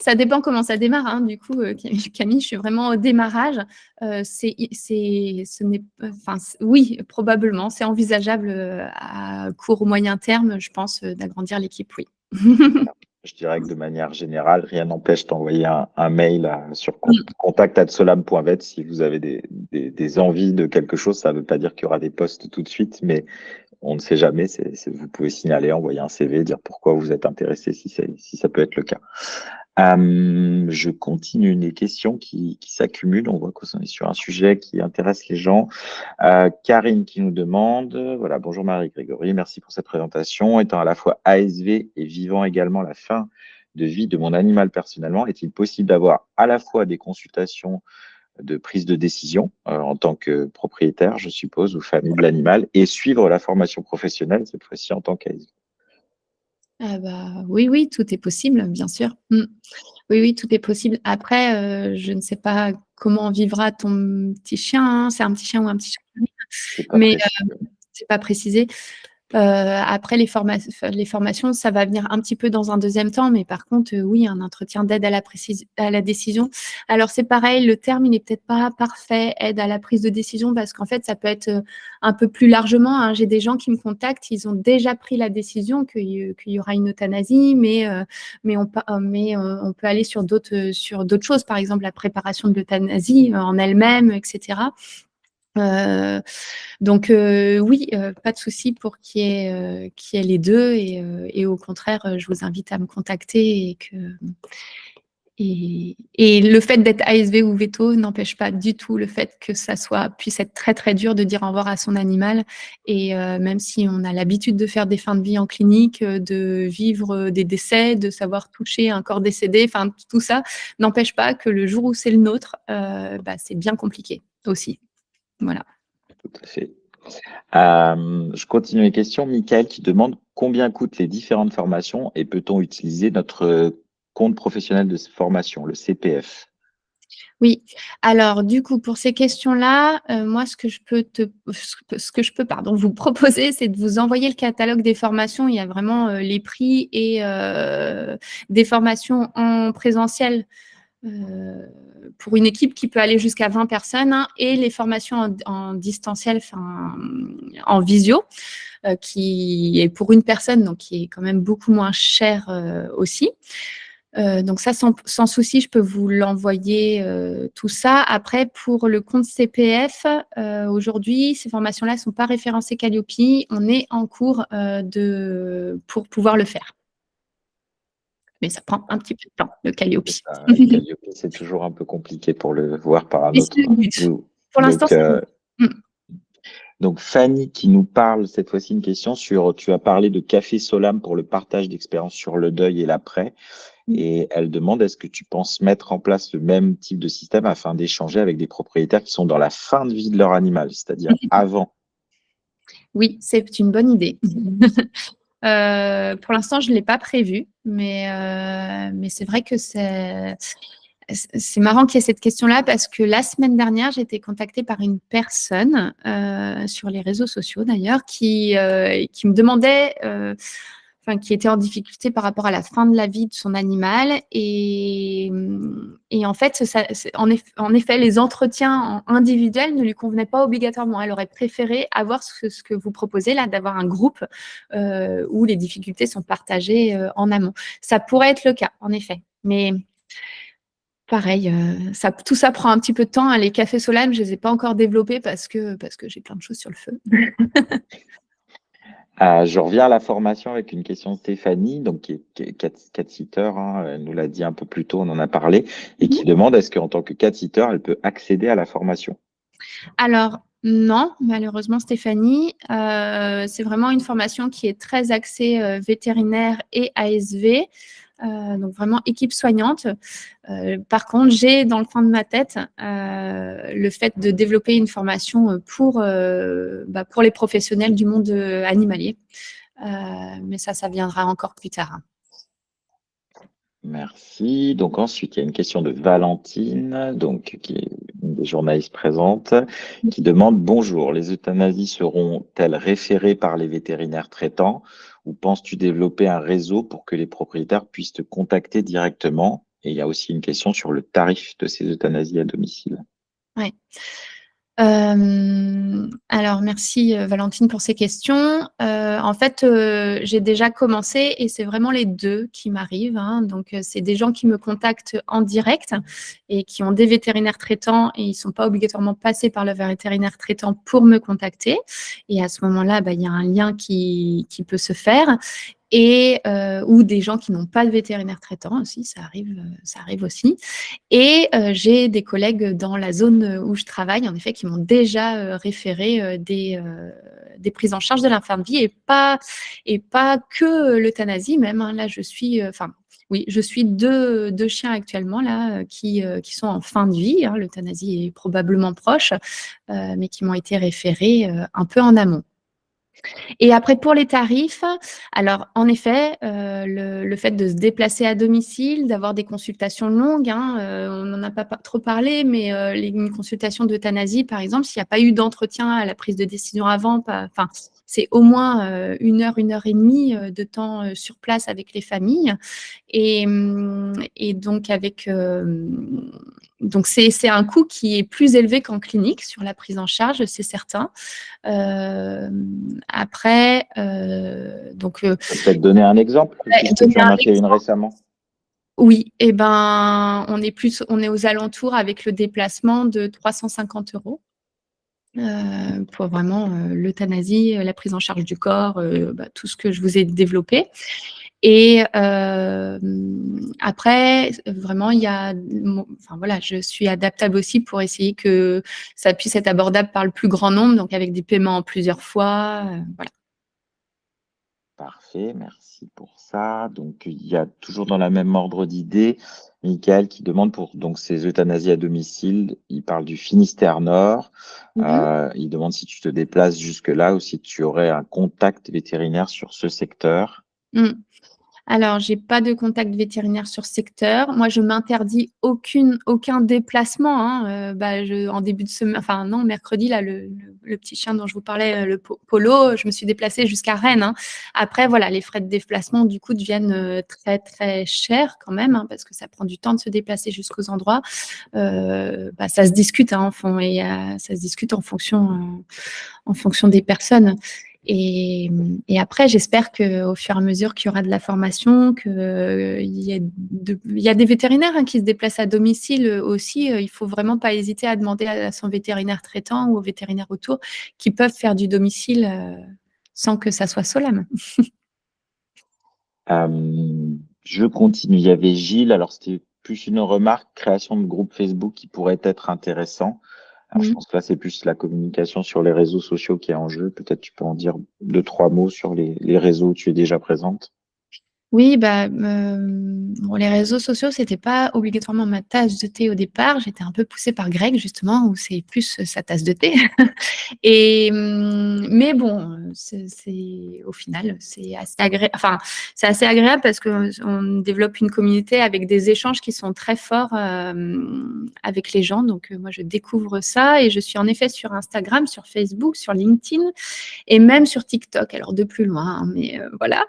ça dépend comment ça démarre, hein. Du coup, Camille, je suis vraiment au démarrage. Oui, probablement, c'est envisageable à court ou moyen terme, je pense, d'agrandir l'équipe, oui. Je dirais que de manière générale, rien n'empêche d'envoyer un mail sur Mm. contact@solam.vet si vous avez des envies de quelque chose. Ça ne veut pas dire qu'il y aura des postes tout de suite, mais on ne sait jamais. Vous pouvez signaler, envoyer un CV, dire pourquoi vous êtes intéressé si ça peut être le cas. Je continue les questions qui s'accumulent. On voit qu'on est sur un sujet qui intéresse les gens. Karine qui nous demande, voilà, bonjour Marie-Grégory, merci pour cette présentation. Étant à la fois ASV et vivant également la fin de vie de mon animal personnellement, est-il possible d'avoir à la fois des consultations de prise de décision en tant que propriétaire, je suppose, ou famille de l'animal, et suivre la formation professionnelle, cette fois-ci en tant qu'ASV? Oui, oui, tout est possible, bien sûr. Mm. Oui, oui, tout est possible. Après, je ne sais pas comment vivra ton petit chien, hein. C'est un petit chien ou un petit chien? C'est pas Mais précis. c'est pas précisé. Après les formations, ça va venir un petit peu dans un deuxième temps, mais par contre, oui, un entretien d'aide à la décision. Alors c'est pareil, le terme, il est peut-être pas parfait, aide à la prise de décision, parce qu'en fait, ça peut être, un peu plus largement, hein. J'ai des gens qui me contactent, ils ont déjà pris la décision qu'il y aura une euthanasie, mais on peut aller sur d'autres choses, par exemple la préparation de l'euthanasie en elle-même, et cetera. Donc oui, pas de souci pour qu'il y ait les 2 et au contraire, je vous invite à me contacter et le fait d'être ASV ou veto n'empêche pas du tout le fait que ça puisse être très, très dur de dire au revoir à son animal et même si on a l'habitude de faire des fins de vie en clinique, de vivre, des décès, de savoir toucher un corps décédé, enfin tout ça n'empêche pas que le jour où c'est le nôtre, c'est bien compliqué aussi. Voilà. Tout à fait. Je continue les questions. Michael qui demande combien coûtent les différentes formations et peut-on utiliser notre compte professionnel de formation, le CPF? Oui, alors du coup, pour ces questions-là, moi, ce que je peux, pardon, vous proposer, c'est de vous envoyer le catalogue des formations. Il y a vraiment, les prix et des formations en présentiel, pour une équipe qui peut aller jusqu'à 20 personnes, hein, et les formations en distanciel, enfin, en visio, qui est pour une personne, donc qui est quand même beaucoup moins cher, aussi. Donc ça, sans souci, je peux vous l'envoyer, tout ça. Après, pour le compte CPF, aujourd'hui, ces formations-là ne sont pas référencées Calliope. On est en cours pour pouvoir le faire. Mais ça prend un petit peu de temps, le Calliope. C'est ça, Calliope, c'est toujours un peu compliqué pour le voir par un Mais c'est autre. le but. Pour l'instant, Donc, c'est le but. donc Fanny qui nous parle cette fois-ci une question sur, tu as parlé de Café Solam pour le partage d'expériences sur le deuil et l'après. Et elle demande, est-ce que tu penses mettre en place le même type de système afin d'échanger avec des propriétaires qui sont dans la fin de vie de leur animal, c'est-à-dire avant? Oui, c'est une bonne idée. Pour l'instant, je ne l'ai pas prévu, mais c'est vrai que c'est marrant qu'il y ait cette question-là parce que la semaine dernière, j'ai été contactée par une personne, sur les réseaux sociaux d'ailleurs, qui me demandait, enfin, qui était en difficulté par rapport à la fin de la vie de son animal. Et en fait, en effet, les entretiens individuels ne lui convenaient pas obligatoirement. Elle aurait préféré avoir ce que vous proposez là, d'avoir un groupe où les difficultés sont partagées en amont. Ça pourrait être le cas, en effet. Mais pareil, tout ça prend un petit peu de temps, hein. Les cafés Solane, je ne les ai pas encore développés parce que j'ai plein de choses sur le feu. Je reviens à la formation avec une question de Stéphanie, donc qui est cat-sitter, hein, elle nous l'a dit un peu plus tôt, on en a parlé, et qui demande est-ce qu'en tant que cat-sitter, elle peut accéder à la formation? Alors non, malheureusement Stéphanie, c'est vraiment une formation qui est très axée, vétérinaire et ASV, donc vraiment équipe soignante. Par contre, j'ai dans le coin de ma tête, le fait de développer une formation, pour les professionnels du monde, animalier. Mais ça viendra encore plus tard, hein. Merci. Donc ensuite, il y a une question de Valentine, donc qui est une des journalistes présentes, qui demande: Bonjour, les euthanasies seront-elles référées par les vétérinaires traitants ou penses-tu développer un réseau pour que les propriétaires puissent te contacter directement? Et il y a aussi une question sur le tarif de ces euthanasies à domicile. Ouais. Alors merci, Valentine pour ces questions. En fait, j'ai déjà commencé et c'est vraiment les 2 qui m'arrivent, hein. Donc, c'est des gens qui me contactent en direct et qui ont des vétérinaires traitants et ils sont pas obligatoirement passés par le vétérinaire traitant pour me contacter et à ce moment-là, il y a un lien qui peut se faire et ou des gens qui n'ont pas de vétérinaire traitant aussi, ça arrive aussi. Et j'ai des collègues dans la zone où je travaille, en effet, qui m'ont déjà référé des prises en charge de la fin de vie et pas que l'euthanasie même, hein. Là, je suis deux chiens actuellement là qui sont en fin de vie, hein. L'euthanasie est probablement proche, mais qui m'ont été référés un peu en amont. Et après pour les tarifs, alors en effet, le fait de se déplacer à domicile, d'avoir des consultations longues, hein, on n'en a pas trop parlé, mais une consultation d'euthanasie, par exemple, s'il n'y a pas eu d'entretien à la prise de décision avant, enfin, c'est au moins 1 heure et demie de temps sur place avec les familles. Et donc donc c'est un coût qui est plus élevé qu'en clinique sur la prise en charge, c'est certain. Après, donc Tu peux peut-être donner un exemple, puisque donner tu en un as fait une exemple. récemment. Oui, et ben, on est aux alentours avec le déplacement de 350 € pour vraiment l'euthanasie, la prise en charge du corps, tout ce que je vous ai développé. Et après, vraiment, enfin voilà, je suis adaptable aussi pour essayer que ça puisse être abordable par le plus grand nombre, donc avec des paiements en plusieurs fois, voilà. Parfait, merci pour ça. Donc, il y a toujours dans la même ordre d'idée, Michael qui demande pour donc ces euthanasies à domicile. Il parle du Finistère Nord. Mmh. Il demande si tu te déplaces jusque-là ou si tu aurais un contact vétérinaire sur ce secteur. Mmh. Alors, j'ai pas de contact vétérinaire sur ce secteur. Moi, je m'interdis aucun déplacement, hein. En début de semaine, enfin non, mercredi, là, le petit chien dont je vous parlais, le Polo, je me suis déplacée jusqu'à Rennes, hein. Après, voilà, les frais de déplacement, du coup, deviennent très, très chers quand même, hein, parce que ça prend du temps de se déplacer jusqu'aux endroits. Ça se discute, hein, ça se discute en fonction des personnes. Et après, j'espère qu'au fur et à mesure qu'il y aura de la formation, il y a des vétérinaires qui se déplacent à domicile aussi. Il faut vraiment pas hésiter à demander à son vétérinaire traitant ou au vétérinaire autour qui peuvent faire du domicile sans que ça soit solennel. Je continue. Il y avait Gilles. Alors, c'était plus une remarque, création de groupe Facebook qui pourrait être intéressant. Alors, je Mmh. pense que là, c'est plus la communication sur les réseaux sociaux qui est en jeu. Peut-être tu peux en dire 2, 3 mots sur les réseaux où tu es déjà présente. Oui, bon, les réseaux sociaux, c'était pas obligatoirement ma tasse de thé au départ. J'étais un peu poussée par Greg justement, où c'est plus sa tasse de thé. Mais bon, au final, c'est assez agréable parce qu'on développe une communauté avec des échanges qui sont très forts avec les gens. Donc moi, je découvre ça et je suis en effet sur Instagram, sur Facebook, sur LinkedIn et même sur TikTok. Alors de plus loin, hein, mais voilà.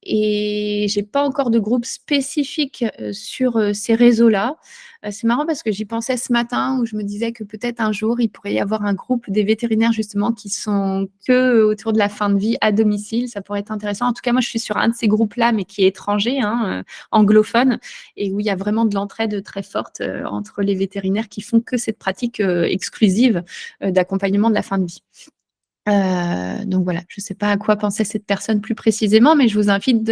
Et j'ai pas encore de groupe spécifique sur ces réseaux-là. C'est marrant parce que j'y pensais ce matin où je me disais que peut-être un jour, il pourrait y avoir un groupe des vétérinaires justement qui sont que autour de la fin de vie à domicile. Ça pourrait être intéressant. En tout cas, moi, je suis sur un de ces groupes-là, mais qui est étranger, hein, anglophone, et où il y a vraiment de l'entraide très forte entre les vétérinaires qui font que cette pratique exclusive d'accompagnement de la fin de vie. Donc voilà, je ne sais pas à quoi pensait cette personne plus précisément, mais je vous invite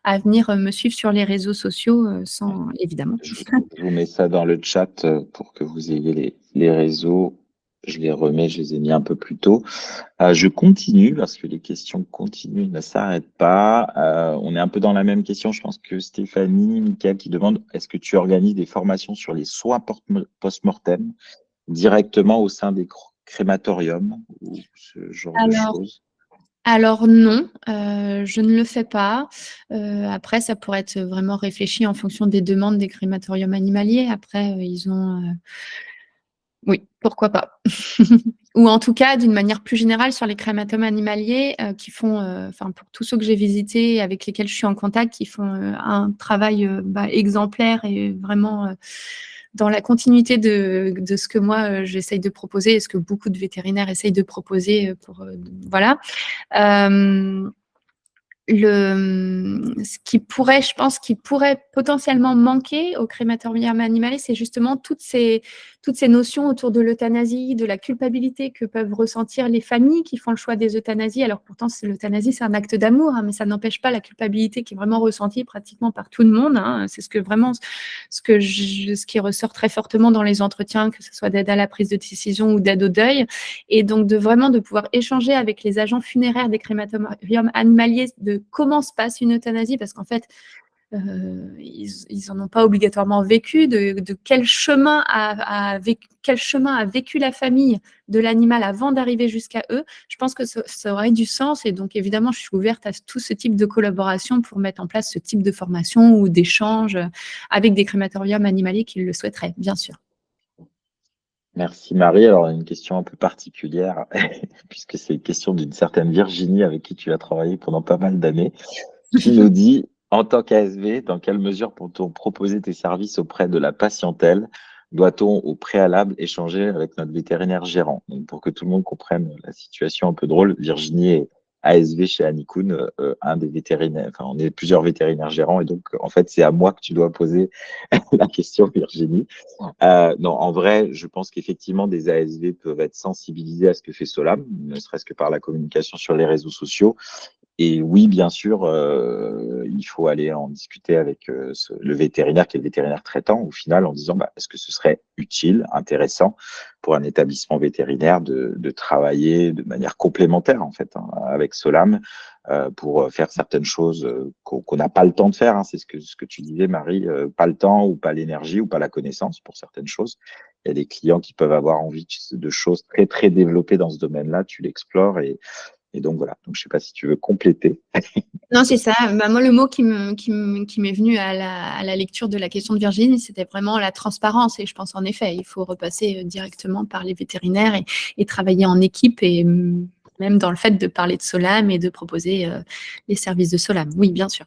à venir me suivre sur les réseaux sociaux, Ouais. sans évidemment. Je vous mets ça dans le chat pour que vous ayez les réseaux. Je les remets, je les ai mis un peu plus tôt. Je continue parce que les questions continuent, ne s'arrêtent pas. On est un peu dans la même question. Je pense que Stéphanie, Mickaël qui demande, est-ce que tu organises des formations sur les soins post-mortem directement au sein des crématoriums ou ce genre de Alors choses? alors non, je ne le fais pas. Après ça pourrait être vraiment réfléchi en fonction des demandes des crématoriums animaliers. Après, ils ont, oui, pourquoi pas? Ou en tout cas, d'une manière plus générale, sur les crématoriums animaliers, qui font, enfin, pour tous ceux que j'ai visités, avec lesquels je suis en contact, qui font, un travail, exemplaire et vraiment, dans la continuité de ce que moi, j'essaye de proposer et ce que beaucoup de vétérinaires essayent de proposer, voilà. Hem Ce qui pourrait, je pense, qui pourrait potentiellement manquer au crématorium animalier, c'est justement toutes ces notions autour de l'euthanasie, de la culpabilité que peuvent ressentir les familles qui font le choix des euthanasies. Alors pourtant, l'euthanasie, c'est un acte d'amour, hein, mais ça n'empêche pas la culpabilité qui est vraiment ressentie pratiquement par tout le monde, hein. C'est ce qui ressort très fortement dans les entretiens, que ce soit d'aide à la prise de décision ou d'aide au deuil. Et donc de pouvoir échanger avec les agents funéraires des crématoriums animaliers de comment se passe une euthanasie, parce qu'en fait, ils en ont pas obligatoirement vécu, de quel chemin a vécu la famille de l'animal avant d'arriver jusqu'à eux. Je pense que ça aurait du sens et donc évidemment, je suis ouverte à tout ce type de collaboration pour mettre en place ce type de formation ou d'échange avec des crématoriums animaliers qui le souhaiteraient, bien sûr. Merci Marie. Alors, une question un peu particulière, puisque c'est une question d'une certaine Virginie avec qui tu as travaillé pendant pas mal d'années, qui nous dit, en tant qu'ASV, dans quelle mesure peut-on proposer tes services auprès de la patientèle? Doit-on au préalable échanger avec notre vétérinaire gérant? Donc, pour que tout le monde comprenne la situation un peu drôle, Virginie est ASV chez Anikoun, un des vétérinaires, enfin, on est plusieurs vétérinaires gérants, et donc, en fait, c'est à moi que tu dois poser la question, Virginie. Non, en vrai, je pense qu'effectivement, des ASV peuvent être sensibilisés à ce que fait Solam, ne serait-ce que par la communication sur les réseaux sociaux. Et oui, bien sûr, il faut aller en discuter avec le vétérinaire, qui est le vétérinaire traitant, au final, en disant bah, est-ce que ce serait utile, intéressant pour un établissement vétérinaire de travailler de manière complémentaire, en fait, hein, avec Solam, pour faire certaines choses qu'on n'a pas le temps de faire. Hein, c'est ce que tu disais, Marie, pas le temps ou pas l'énergie ou pas la connaissance pour certaines choses. Il y a des clients qui peuvent avoir envie de choses très, très développées dans ce domaine-là. Tu l'explores et donc voilà, donc je ne sais pas si tu veux compléter. Non, c'est ça. Bah, moi, le mot qui m'est venu à la lecture de la question de Virginie, c'était vraiment la transparence. Et je pense en effet, il faut repasser directement par les vétérinaires et travailler en équipe et même dans le fait de parler de Solam et de proposer les services de Solam. Oui, bien sûr.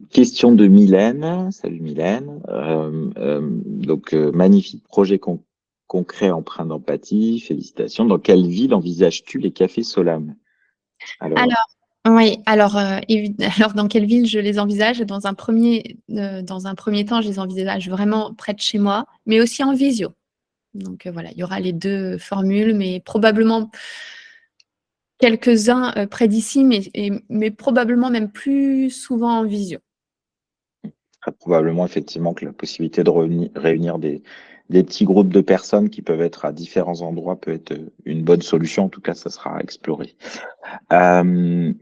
Question de Mylène. Salut Mylène. Donc, magnifique projet concret empreint d'empathie. Félicitations. Dans quelle ville envisages-tu les cafés Solam? Alors, Alors, oui, alors, alors dans quelle ville je les envisage? Dans un premier temps, je les envisage vraiment près de chez moi, mais aussi en visio. Donc voilà, il y aura les deux formules, mais probablement quelques-uns près d'ici, mais probablement même plus souvent en visio. probablement effectivement que la possibilité de réunir des petits groupes de personnes qui peuvent être à différents endroits peut être une bonne solution. En tout cas, ça sera à explorer.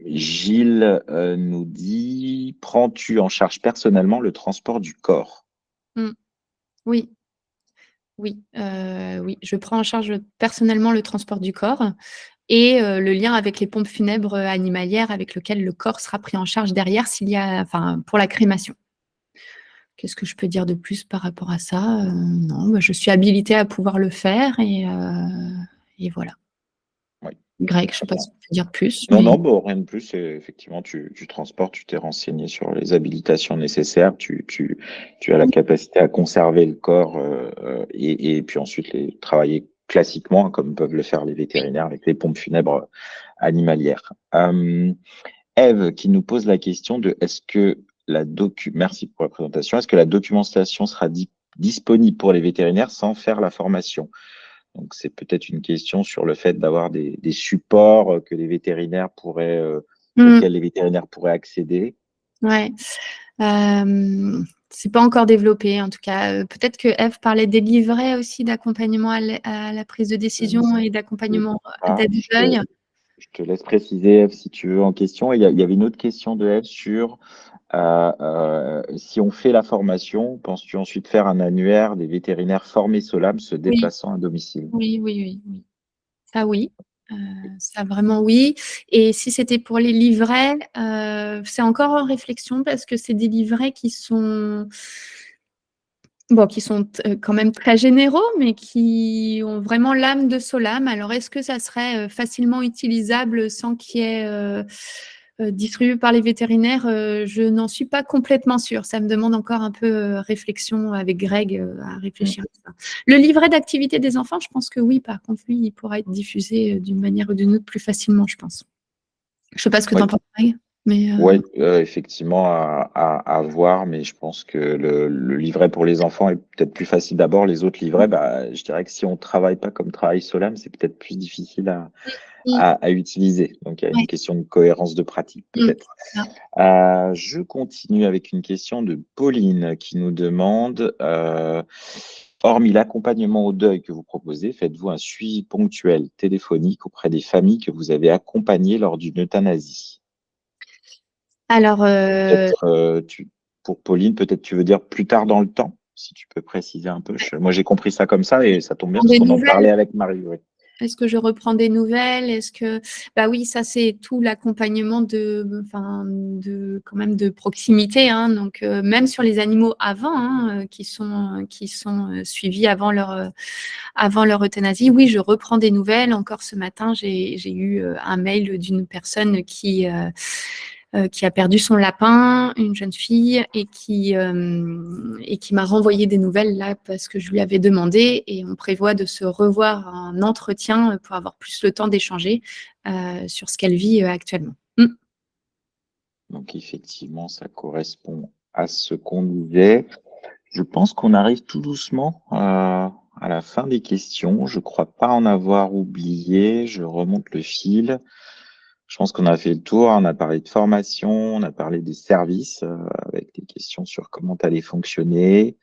Gilles nous dit, prends-tu en charge personnellement le transport du corps? Mm. Oui, oui, oui. Je prends en charge personnellement le transport du corps et le lien avec les pompes funèbres animalières avec lequel le corps sera pris en charge derrière enfin, pour la crémation. Qu'est-ce que je peux dire de plus par rapport à ça? Non, bah, je suis habilitée à pouvoir le faire et voilà. Oui. Greg, je ne sais Très pas bien. si tu peux dire plus, Non, mais non, bon, rien de plus. Effectivement, tu transportes, tu t'es renseigné sur les habilitations nécessaires, tu as la capacité à conserver le corps et puis ensuite les travailler classiquement, hein, comme peuvent le faire les vétérinaires avec les pompes funèbres animalières. Ève qui nous pose la question de est-ce que merci pour la présentation, est-ce que la documentation sera disponible pour les vétérinaires sans faire la formation? Donc, c'est peut-être une question sur le fait d'avoir des supports que les vétérinaires pourraient, auxquels les vétérinaires pourraient accéder. ouais. C'est pas encore développé, en tout cas. Peut-être que Eve parlait des livrets aussi d'accompagnement à la prise de Je ne décision sais et d'accompagnement pas. d'aide-œil. Je te laisse préciser, Eve, si tu veux, en question. Et il y avait une autre question de Eve sur si on fait la formation, penses-tu ensuite faire un annuaire des vétérinaires formés SOLAM se Oui, déplaçant à domicile? oui, oui, oui, oui. Ça, oui. Euh, Ça, vraiment, oui. Et si c'était pour les livrets, c'est encore en réflexion parce que c'est des livrets qui sont bon, qui sont quand même très généraux, mais qui ont vraiment l'âme de Solam. Alors, est-ce que ça serait facilement utilisable sans qu'il y ait distribué par les vétérinaires? Je n'en suis pas complètement sûre. Ça me demande encore un peu réflexion avec Greg à Mm. réfléchir à ça. Le livret d'activité des enfants, je pense que oui. Par contre, lui, il pourra être diffusé d'une manière ou d'une autre plus facilement, je pense. Je ne sais pas ce que tu en Oui, penses, Greg, mais ouais, effectivement, à voir, mais je pense que le livret pour les enfants est peut-être plus facile d'abord. Les autres livrets, bah, je dirais que si on ne travaille pas comme travaille Solam, c'est peut-être plus difficile mm, à utiliser. Donc, il y a une ouais, question de cohérence de pratique, peut-être. c'est ça. Je continue avec une question de Pauline qui nous demande, hormis l'accompagnement au deuil que vous proposez, faites-vous un suivi ponctuel téléphonique auprès des familles que vous avez accompagnées lors d'une euthanasie? Alors, Peut-être, pour Pauline, peut-être tu veux dire plus tard dans le temps, si tu peux préciser un peu. Moi, j'ai compris ça comme ça et ça tombe bien parce des qu'on en nouvelles. parlait avec Marie. Oui. Est-ce que je reprends des nouvelles? Est-ce que bah oui, ça c'est tout l'accompagnement de quand même de proximité, hein, donc même sur les animaux avant, hein, qui sont suivis avant leur euthanasie. Oui, je reprends des nouvelles. Encore ce matin, j'ai eu un mail d'une personne qui a perdu son lapin, une jeune fille, et qui m'a renvoyé des nouvelles là parce que je lui avais demandé, et on prévoit de se revoir un entretien pour avoir plus le temps d'échanger sur ce qu'elle vit actuellement. Donc, effectivement, ça correspond à ce qu'on disait. Je pense qu'on arrive tout doucement à la fin des questions. Je crois pas en avoir oublié. Je remonte le fil. Je pense qu'on a fait le tour. On a parlé de formation, on a parlé des services avec des questions sur comment allait fonctionner,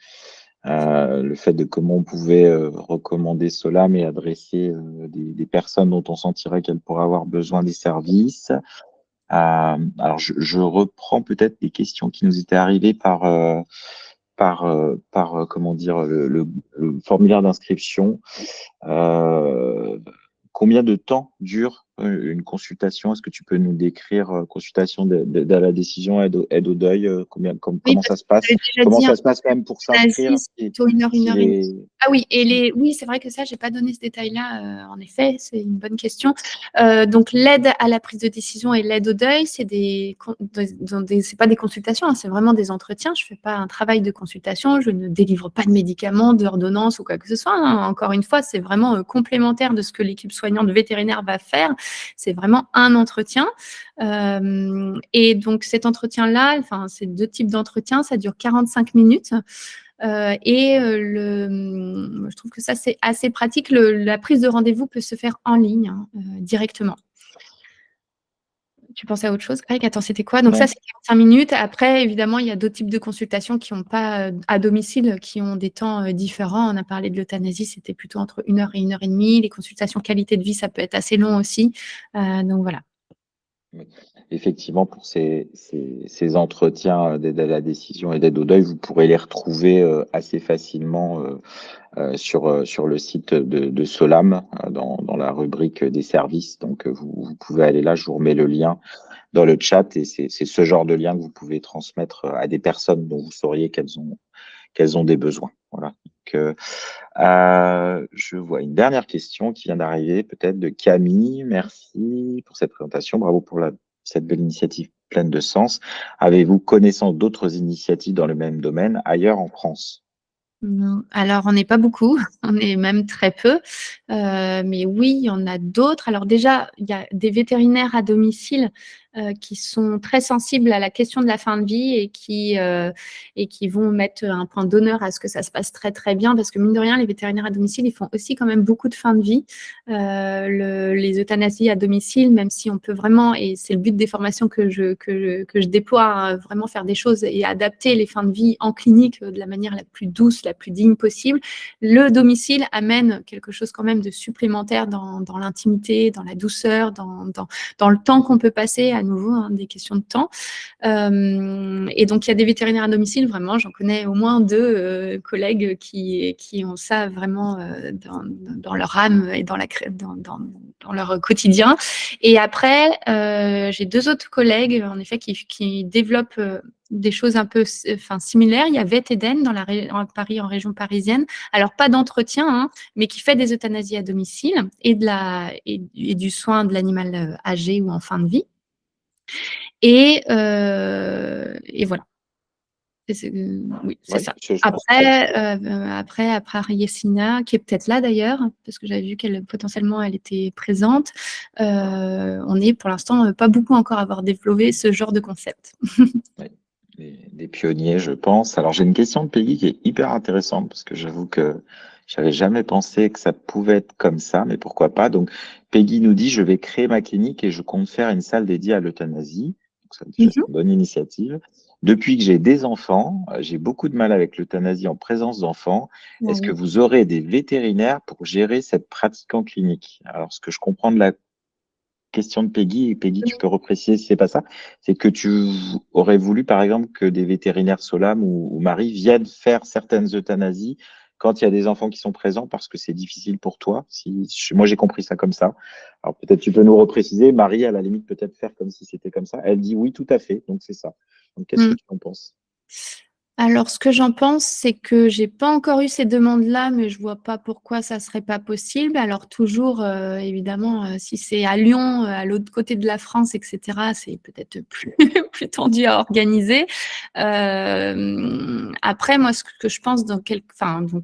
le fait de comment on pouvait recommander cela, mais adresser des personnes dont on sentirait qu'elles pourraient avoir besoin des services. Alors, je reprends peut-être des questions qui nous étaient arrivées par comment dire, le formulaire d'inscription. Euh, Combien de temps dure une consultation? Est-ce que tu peux nous décrire consultation à la décision, aide au deuil, Oui, comment parce ça que se j'avais passe? déjà Comment dit, ça se passe même pour s'inscrire? Asie, c'est plutôt une Si heure et demie. les, Ah oui, si- oui, c'est vrai que ça, j'ai pas donné ce détail-là. En effet, c'est une bonne question. Donc, l'aide à la prise de décision et l'aide au deuil, c'est pas des consultations, hein, c'est vraiment des entretiens. Je fais pas un travail de consultation, je ne délivre pas de médicaments, d'ordonnances ou quoi que ce soit, hein. Encore une fois, c'est vraiment complémentaire de ce que l'équipe soignante vétérinaire va faire. C'est vraiment un entretien. Et donc, cet entretien-là, enfin, ces deux types d'entretiens, ça dure 45 minutes. Je trouve que ça, c'est assez pratique. La prise de rendez-vous peut se faire en ligne, hein, directement. Tu pensais à autre chose, Greg? Attends, c'était quoi? Donc ça, Non, c'est 45 minutes. Après, évidemment, il y a d'autres types de consultations qui n'ont pas à domicile, qui ont des temps différents. On a parlé de l'euthanasie, c'était plutôt entre 1 heure et 1 heure et demie. Les consultations qualité de vie, ça peut être assez long aussi. Donc voilà. mais effectivement, pour ces entretiens d'aide à la décision et d'aide au deuil, vous pourrez les retrouver assez facilement sur le site de Solam, dans la rubrique des services. Donc, vous pouvez aller là, je vous remets le lien dans le chat, et c'est ce genre de lien que vous pouvez transmettre à des personnes dont vous sauriez qu'elles ont des besoins. Voilà. Donc, je vois une dernière question qui vient d'arriver, peut-être de Camille. Merci pour cette présentation. Bravo pour cette belle initiative pleine de sens. Avez-vous connaissance d'autres initiatives dans le même domaine ailleurs en France? Non. Alors, on n'est pas beaucoup, on est même très peu. Mais oui, il y en a d'autres. Alors déjà, il y a des vétérinaires à domicile qui sont très sensibles à la question de la fin de vie et qui vont mettre un point d'honneur à ce que ça se passe très très bien, parce que mine de rien, les vétérinaires à domicile, ils font aussi quand même beaucoup de fin de vie. Les euthanasies à domicile, même si on peut vraiment, et c'est le but des formations que je déploie, hein, vraiment faire des choses et adapter les fins de vie en clinique de la manière la plus douce, la plus digne possible. Le domicile amène quelque chose quand même de supplémentaire dans l'intimité, dans la douceur, dans le temps qu'on peut passer, à nouveau, hein, des questions de temps. Et donc, il y a des vétérinaires à domicile, vraiment, j'en connais au moins deux collègues qui ont ça vraiment dans leur âme et dans leur quotidien. Et après, j'ai deux autres collègues, en effet, qui développent des choses un peu similaires. Il y a Vet Eden en Paris, en région parisienne. Alors, pas d'entretien, hein, mais qui fait des euthanasies à domicile et du soin de l'animal âgé ou en fin de vie. Et voilà. Oui, c'est Oui, ça. je pense que Après Ariessina, qui est peut-être là d'ailleurs, parce que j'avais vu qu'elle potentiellement elle était présente. On est pour l'instant pas beaucoup encore à avoir développé ce genre de concept. oui, des pionniers, je pense. Alors, j'ai une question de Peggy qui est hyper intéressante parce que j'avoue que j'avais jamais pensé que ça pouvait être comme ça, mais pourquoi pas. Donc, Peggy nous dit, je vais créer ma clinique et je compte faire une salle dédiée à l'euthanasie. Donc, ça, déjà, c'est Mhm. une bonne initiative. Depuis que j'ai des enfants, j'ai beaucoup de mal avec l'euthanasie en présence d'enfants. Ah Est-ce que oui. vous aurez des vétérinaires pour gérer cette pratique en clinique? Alors, ce que je comprends de la question de Peggy, et Peggy, tu peux repréciser si c'est pas ça, c'est que tu aurais voulu, par exemple, que des vétérinaires Solam ou Marie viennent faire certaines euthanasies quand il y a des enfants qui sont présents parce que c'est difficile pour toi. Moi, j'ai compris ça comme ça. Alors peut-être tu peux nous repréciser. Marie, à la limite, peut-être faire comme si c'était comme ça. Elle dit oui, tout à fait. Donc c'est ça. Donc qu'est-ce que Mmh. tu en penses? Alors, ce que j'en pense, c'est que j'ai pas encore eu ces demandes-là, mais je vois pas pourquoi ça serait pas possible. Alors toujours, évidemment, si c'est à Lyon, à l'autre côté de la France, et cetera, c'est peut-être plus plus tendu à organiser. Après moi, ce que je pense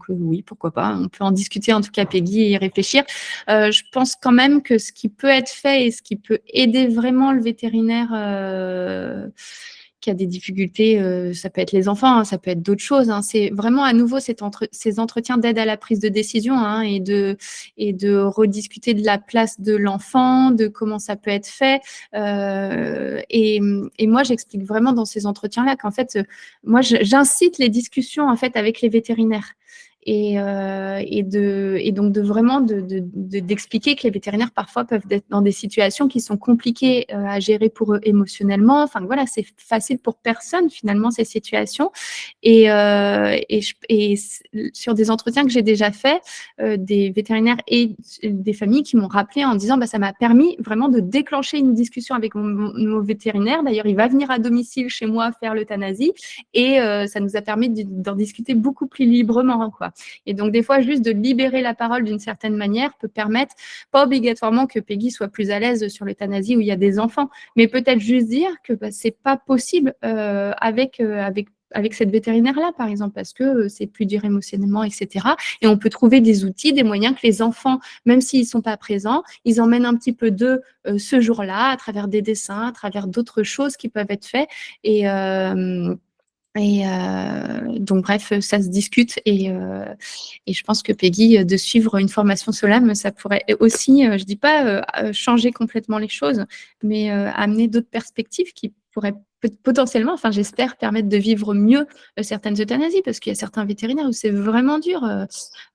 oui, pourquoi pas, on peut en discuter, en tout cas Peggy, et y réfléchir. Je pense quand même que ce qui peut être fait et ce qui peut aider vraiment le vétérinaire, qui a des difficultés, ça peut être les enfants, hein, ça peut être d'autres choses, hein. C'est vraiment à nouveau ces entretiens d'aide à la prise de décision, hein, et de rediscuter de la place de l'enfant, de comment ça peut être fait. Et moi, j'explique vraiment dans ces entretiens-là qu'en fait, moi, j'incite les discussions en fait avec les vétérinaires. Et donc d'expliquer que les vétérinaires parfois peuvent être dans des situations qui sont compliquées à gérer pour eux émotionnellement. Enfin voilà, c'est facile pour personne finalement ces situations. Et sur des entretiens que j'ai déjà faits, des vétérinaires et des familles qui m'ont rappelé en disant ça m'a permis vraiment de déclencher une discussion avec mon vétérinaire. D'ailleurs, il va venir à domicile chez moi faire l'euthanasie et ça nous a permis d'en discuter beaucoup plus librement, quoi. Et donc, des fois, juste de libérer la parole d'une certaine manière peut permettre, pas obligatoirement que Peggy soit plus à l'aise sur l'euthanasie où il y a des enfants, mais peut-être juste dire que c'est pas possible avec cette vétérinaire-là, par exemple, parce que c'est plus dur émotionnellement, etc. Et on peut trouver des outils, des moyens que les enfants, même s'ils ne sont pas présents, ils emmènent un petit peu d'eux ce jour-là, à travers des dessins, à travers d'autres choses qui peuvent être faites. Donc bref, ça se discute et je pense que Peggy, de suivre une formation Solam, ça pourrait aussi, je dis pas changer complètement les choses, mais amener d'autres perspectives qui pourraient potentiellement, enfin j'espère, permettre de vivre mieux certaines euthanasies, parce qu'il y a certains vétérinaires où c'est vraiment dur.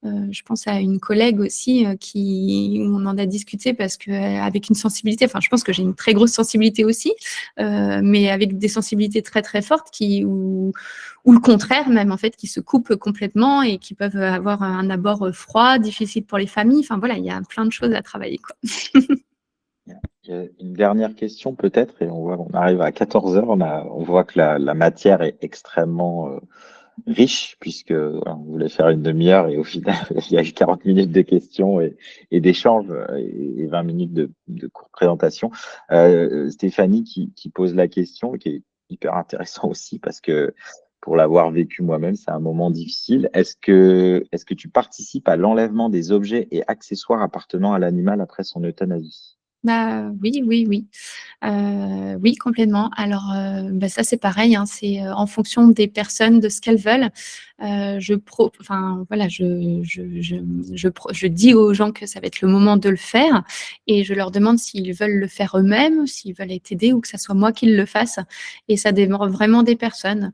Je pense à une collègue aussi où on en a discuté parce que avec une sensibilité, enfin je pense que j'ai une très grosse sensibilité aussi, mais avec des sensibilités très très fortes ou le contraire même en fait, qui se coupent complètement et qui peuvent avoir un abord froid, difficile pour les familles. Enfin voilà, il y a plein de choses à travailler, quoi. Il y a une dernière question peut-être, et on arrive à 14 heures. On voit que la matière est extrêmement riche, puisque voilà, on voulait faire une demi-heure et au final, il y a eu 40 minutes de questions et d'échanges et 20 minutes de courte présentation. Stéphanie qui pose la question, qui est hyper intéressant aussi parce que pour l'avoir vécu moi-même, c'est un moment difficile. Est-ce que tu participes à l'enlèvement des objets et accessoires appartenant à l'animal après son euthanasie? Oui, oui, oui. Oui, complètement. Alors, ça, c'est pareil, hein, c'est en fonction des personnes, de ce qu'elles veulent. Enfin, voilà, je dis aux gens que ça va être le moment de le faire et je leur demande s'ils veulent le faire eux-mêmes, s'ils veulent être aidés ou que ça soit moi qui le fasse. Et ça dépend vraiment des personnes.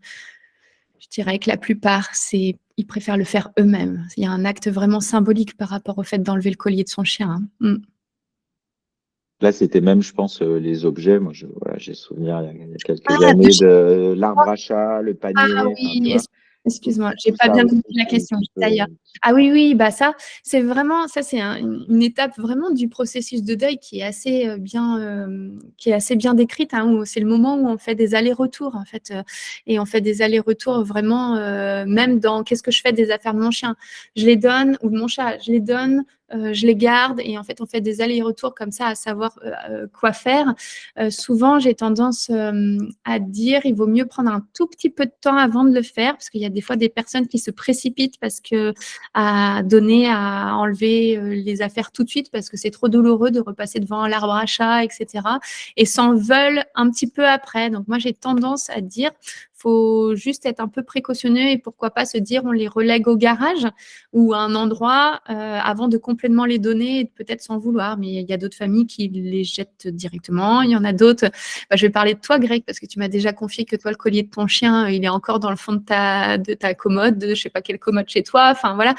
Je dirais que la plupart, ils préfèrent le faire eux-mêmes. Il y a un acte vraiment symbolique par rapport au fait d'enlever le collier de son chien, hein. Là, c'était même, je pense, les objets. Moi, voilà, j'ai souvenir il y a quelques Ah, de années chez de moi? l'arbre à chat, le Ah panier, enfin, tu oui, vois, excuse-moi, j'ai tout pas ça bien aussi compris la question, qui j'étais ailleurs. peut. Ah oui, oui, ça, c'est vraiment, ça c'est une étape vraiment du processus de deuil qui est qui est assez bien décrite, hein, où c'est le moment où on fait des allers-retours en fait, et on fait des allers-retours vraiment, même dans qu'est-ce que je fais des affaires de mon chien, je les donne ou de mon chat, je les donne, je les garde et en fait on fait des allers-retours comme ça à savoir quoi faire. Souvent j'ai tendance à dire il vaut mieux prendre un tout petit peu de temps avant de le faire parce qu'il y a des fois des personnes qui se précipitent parce que à donner, à enlever les affaires tout de suite parce que c'est trop douloureux de repasser devant l'arbre à chat, etc. Et s'en veulent un petit peu après. Donc moi j'ai tendance à dire faut juste être un peu précautionneux et pourquoi pas se dire on les relègue au garage ou à un endroit avant de complètement les donner et peut-être s'en vouloir. Mais il y a d'autres familles qui les jettent directement. Il y en a d'autres. Je vais parler de toi, Greg, parce que tu m'as déjà confié que toi, le collier de ton chien, il est encore dans le fond de ta commode, de je sais pas quelle commode chez toi. Enfin voilà,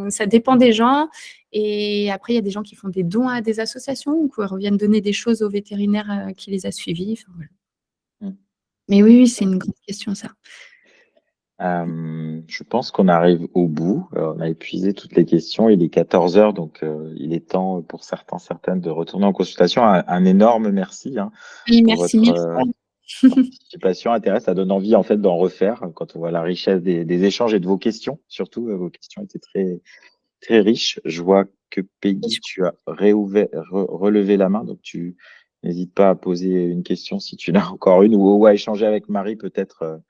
ça dépend des gens. Et après, il y a des gens qui font des dons à des associations ou qui reviennent donner des choses au vétérinaire qui les a suivis. Enfin, voilà. Mmh. Mais oui, c'est une grande question, ça. Je pense qu'on arrive au bout. On a épuisé toutes les questions. Il est 14 heures, donc il est temps pour certains, certaines de retourner en consultation. Un énorme merci Oui, pour merci votre mille fois. participation. Intéressant, ça donne envie en fait d'en refaire quand on voit la richesse des échanges et de vos questions. Surtout, vos questions étaient très, très riches. Je vois que Peggy, tu as relevé la main, donc tu n'hésites pas à poser une question si tu en as encore une ou à échanger avec Marie peut-être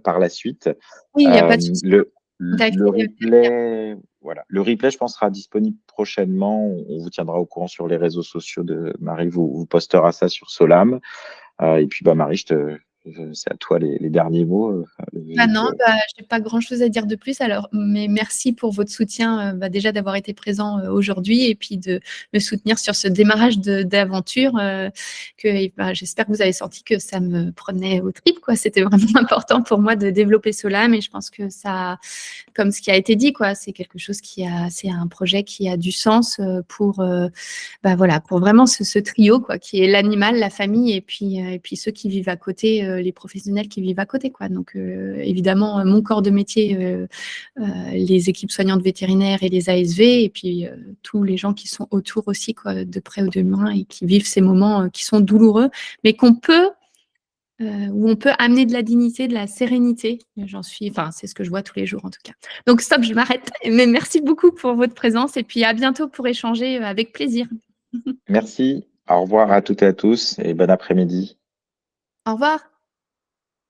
par la suite. Oui, il n'y a pas de Euh, souci. le, Contacter, le replay, voilà. Le replay, je pense, sera disponible prochainement. On vous tiendra au courant sur les réseaux sociaux de Marie, vous postera ça sur Solam. Et puis, bah, Marie, c'est à toi les derniers mots. Bah Vu non, que- bah, j'ai pas grand-chose à dire de plus. Alors, mais merci pour votre soutien, bah, déjà d'avoir été présent aujourd'hui et puis de me soutenir sur ce démarrage d'aventure. Bah, j'espère que vous avez senti que ça me prenait aux tripes, quoi. C'était vraiment important pour moi de développer cela, mais je pense que ça, comme ce qui a été dit, quoi, c'est quelque chose c'est un projet qui a du sens pour, bah voilà, pour vraiment ce trio, quoi, qui est l'animal, la famille et puis ceux qui vivent à côté, les professionnels qui vivent à côté, quoi. Donc, évidemment, mon corps de métier, les équipes soignantes vétérinaires et les ASV, et puis tous les gens qui sont autour aussi, quoi, de près ou de loin, et qui vivent ces moments qui sont douloureux, mais où on peut amener de la dignité, de la sérénité. Enfin, c'est ce que je vois tous les jours en tout cas. Donc stop, je m'arrête. Mais merci beaucoup pour votre présence et puis à bientôt pour échanger avec plaisir. Merci. Au revoir à toutes et à tous et bon après-midi. Au revoir.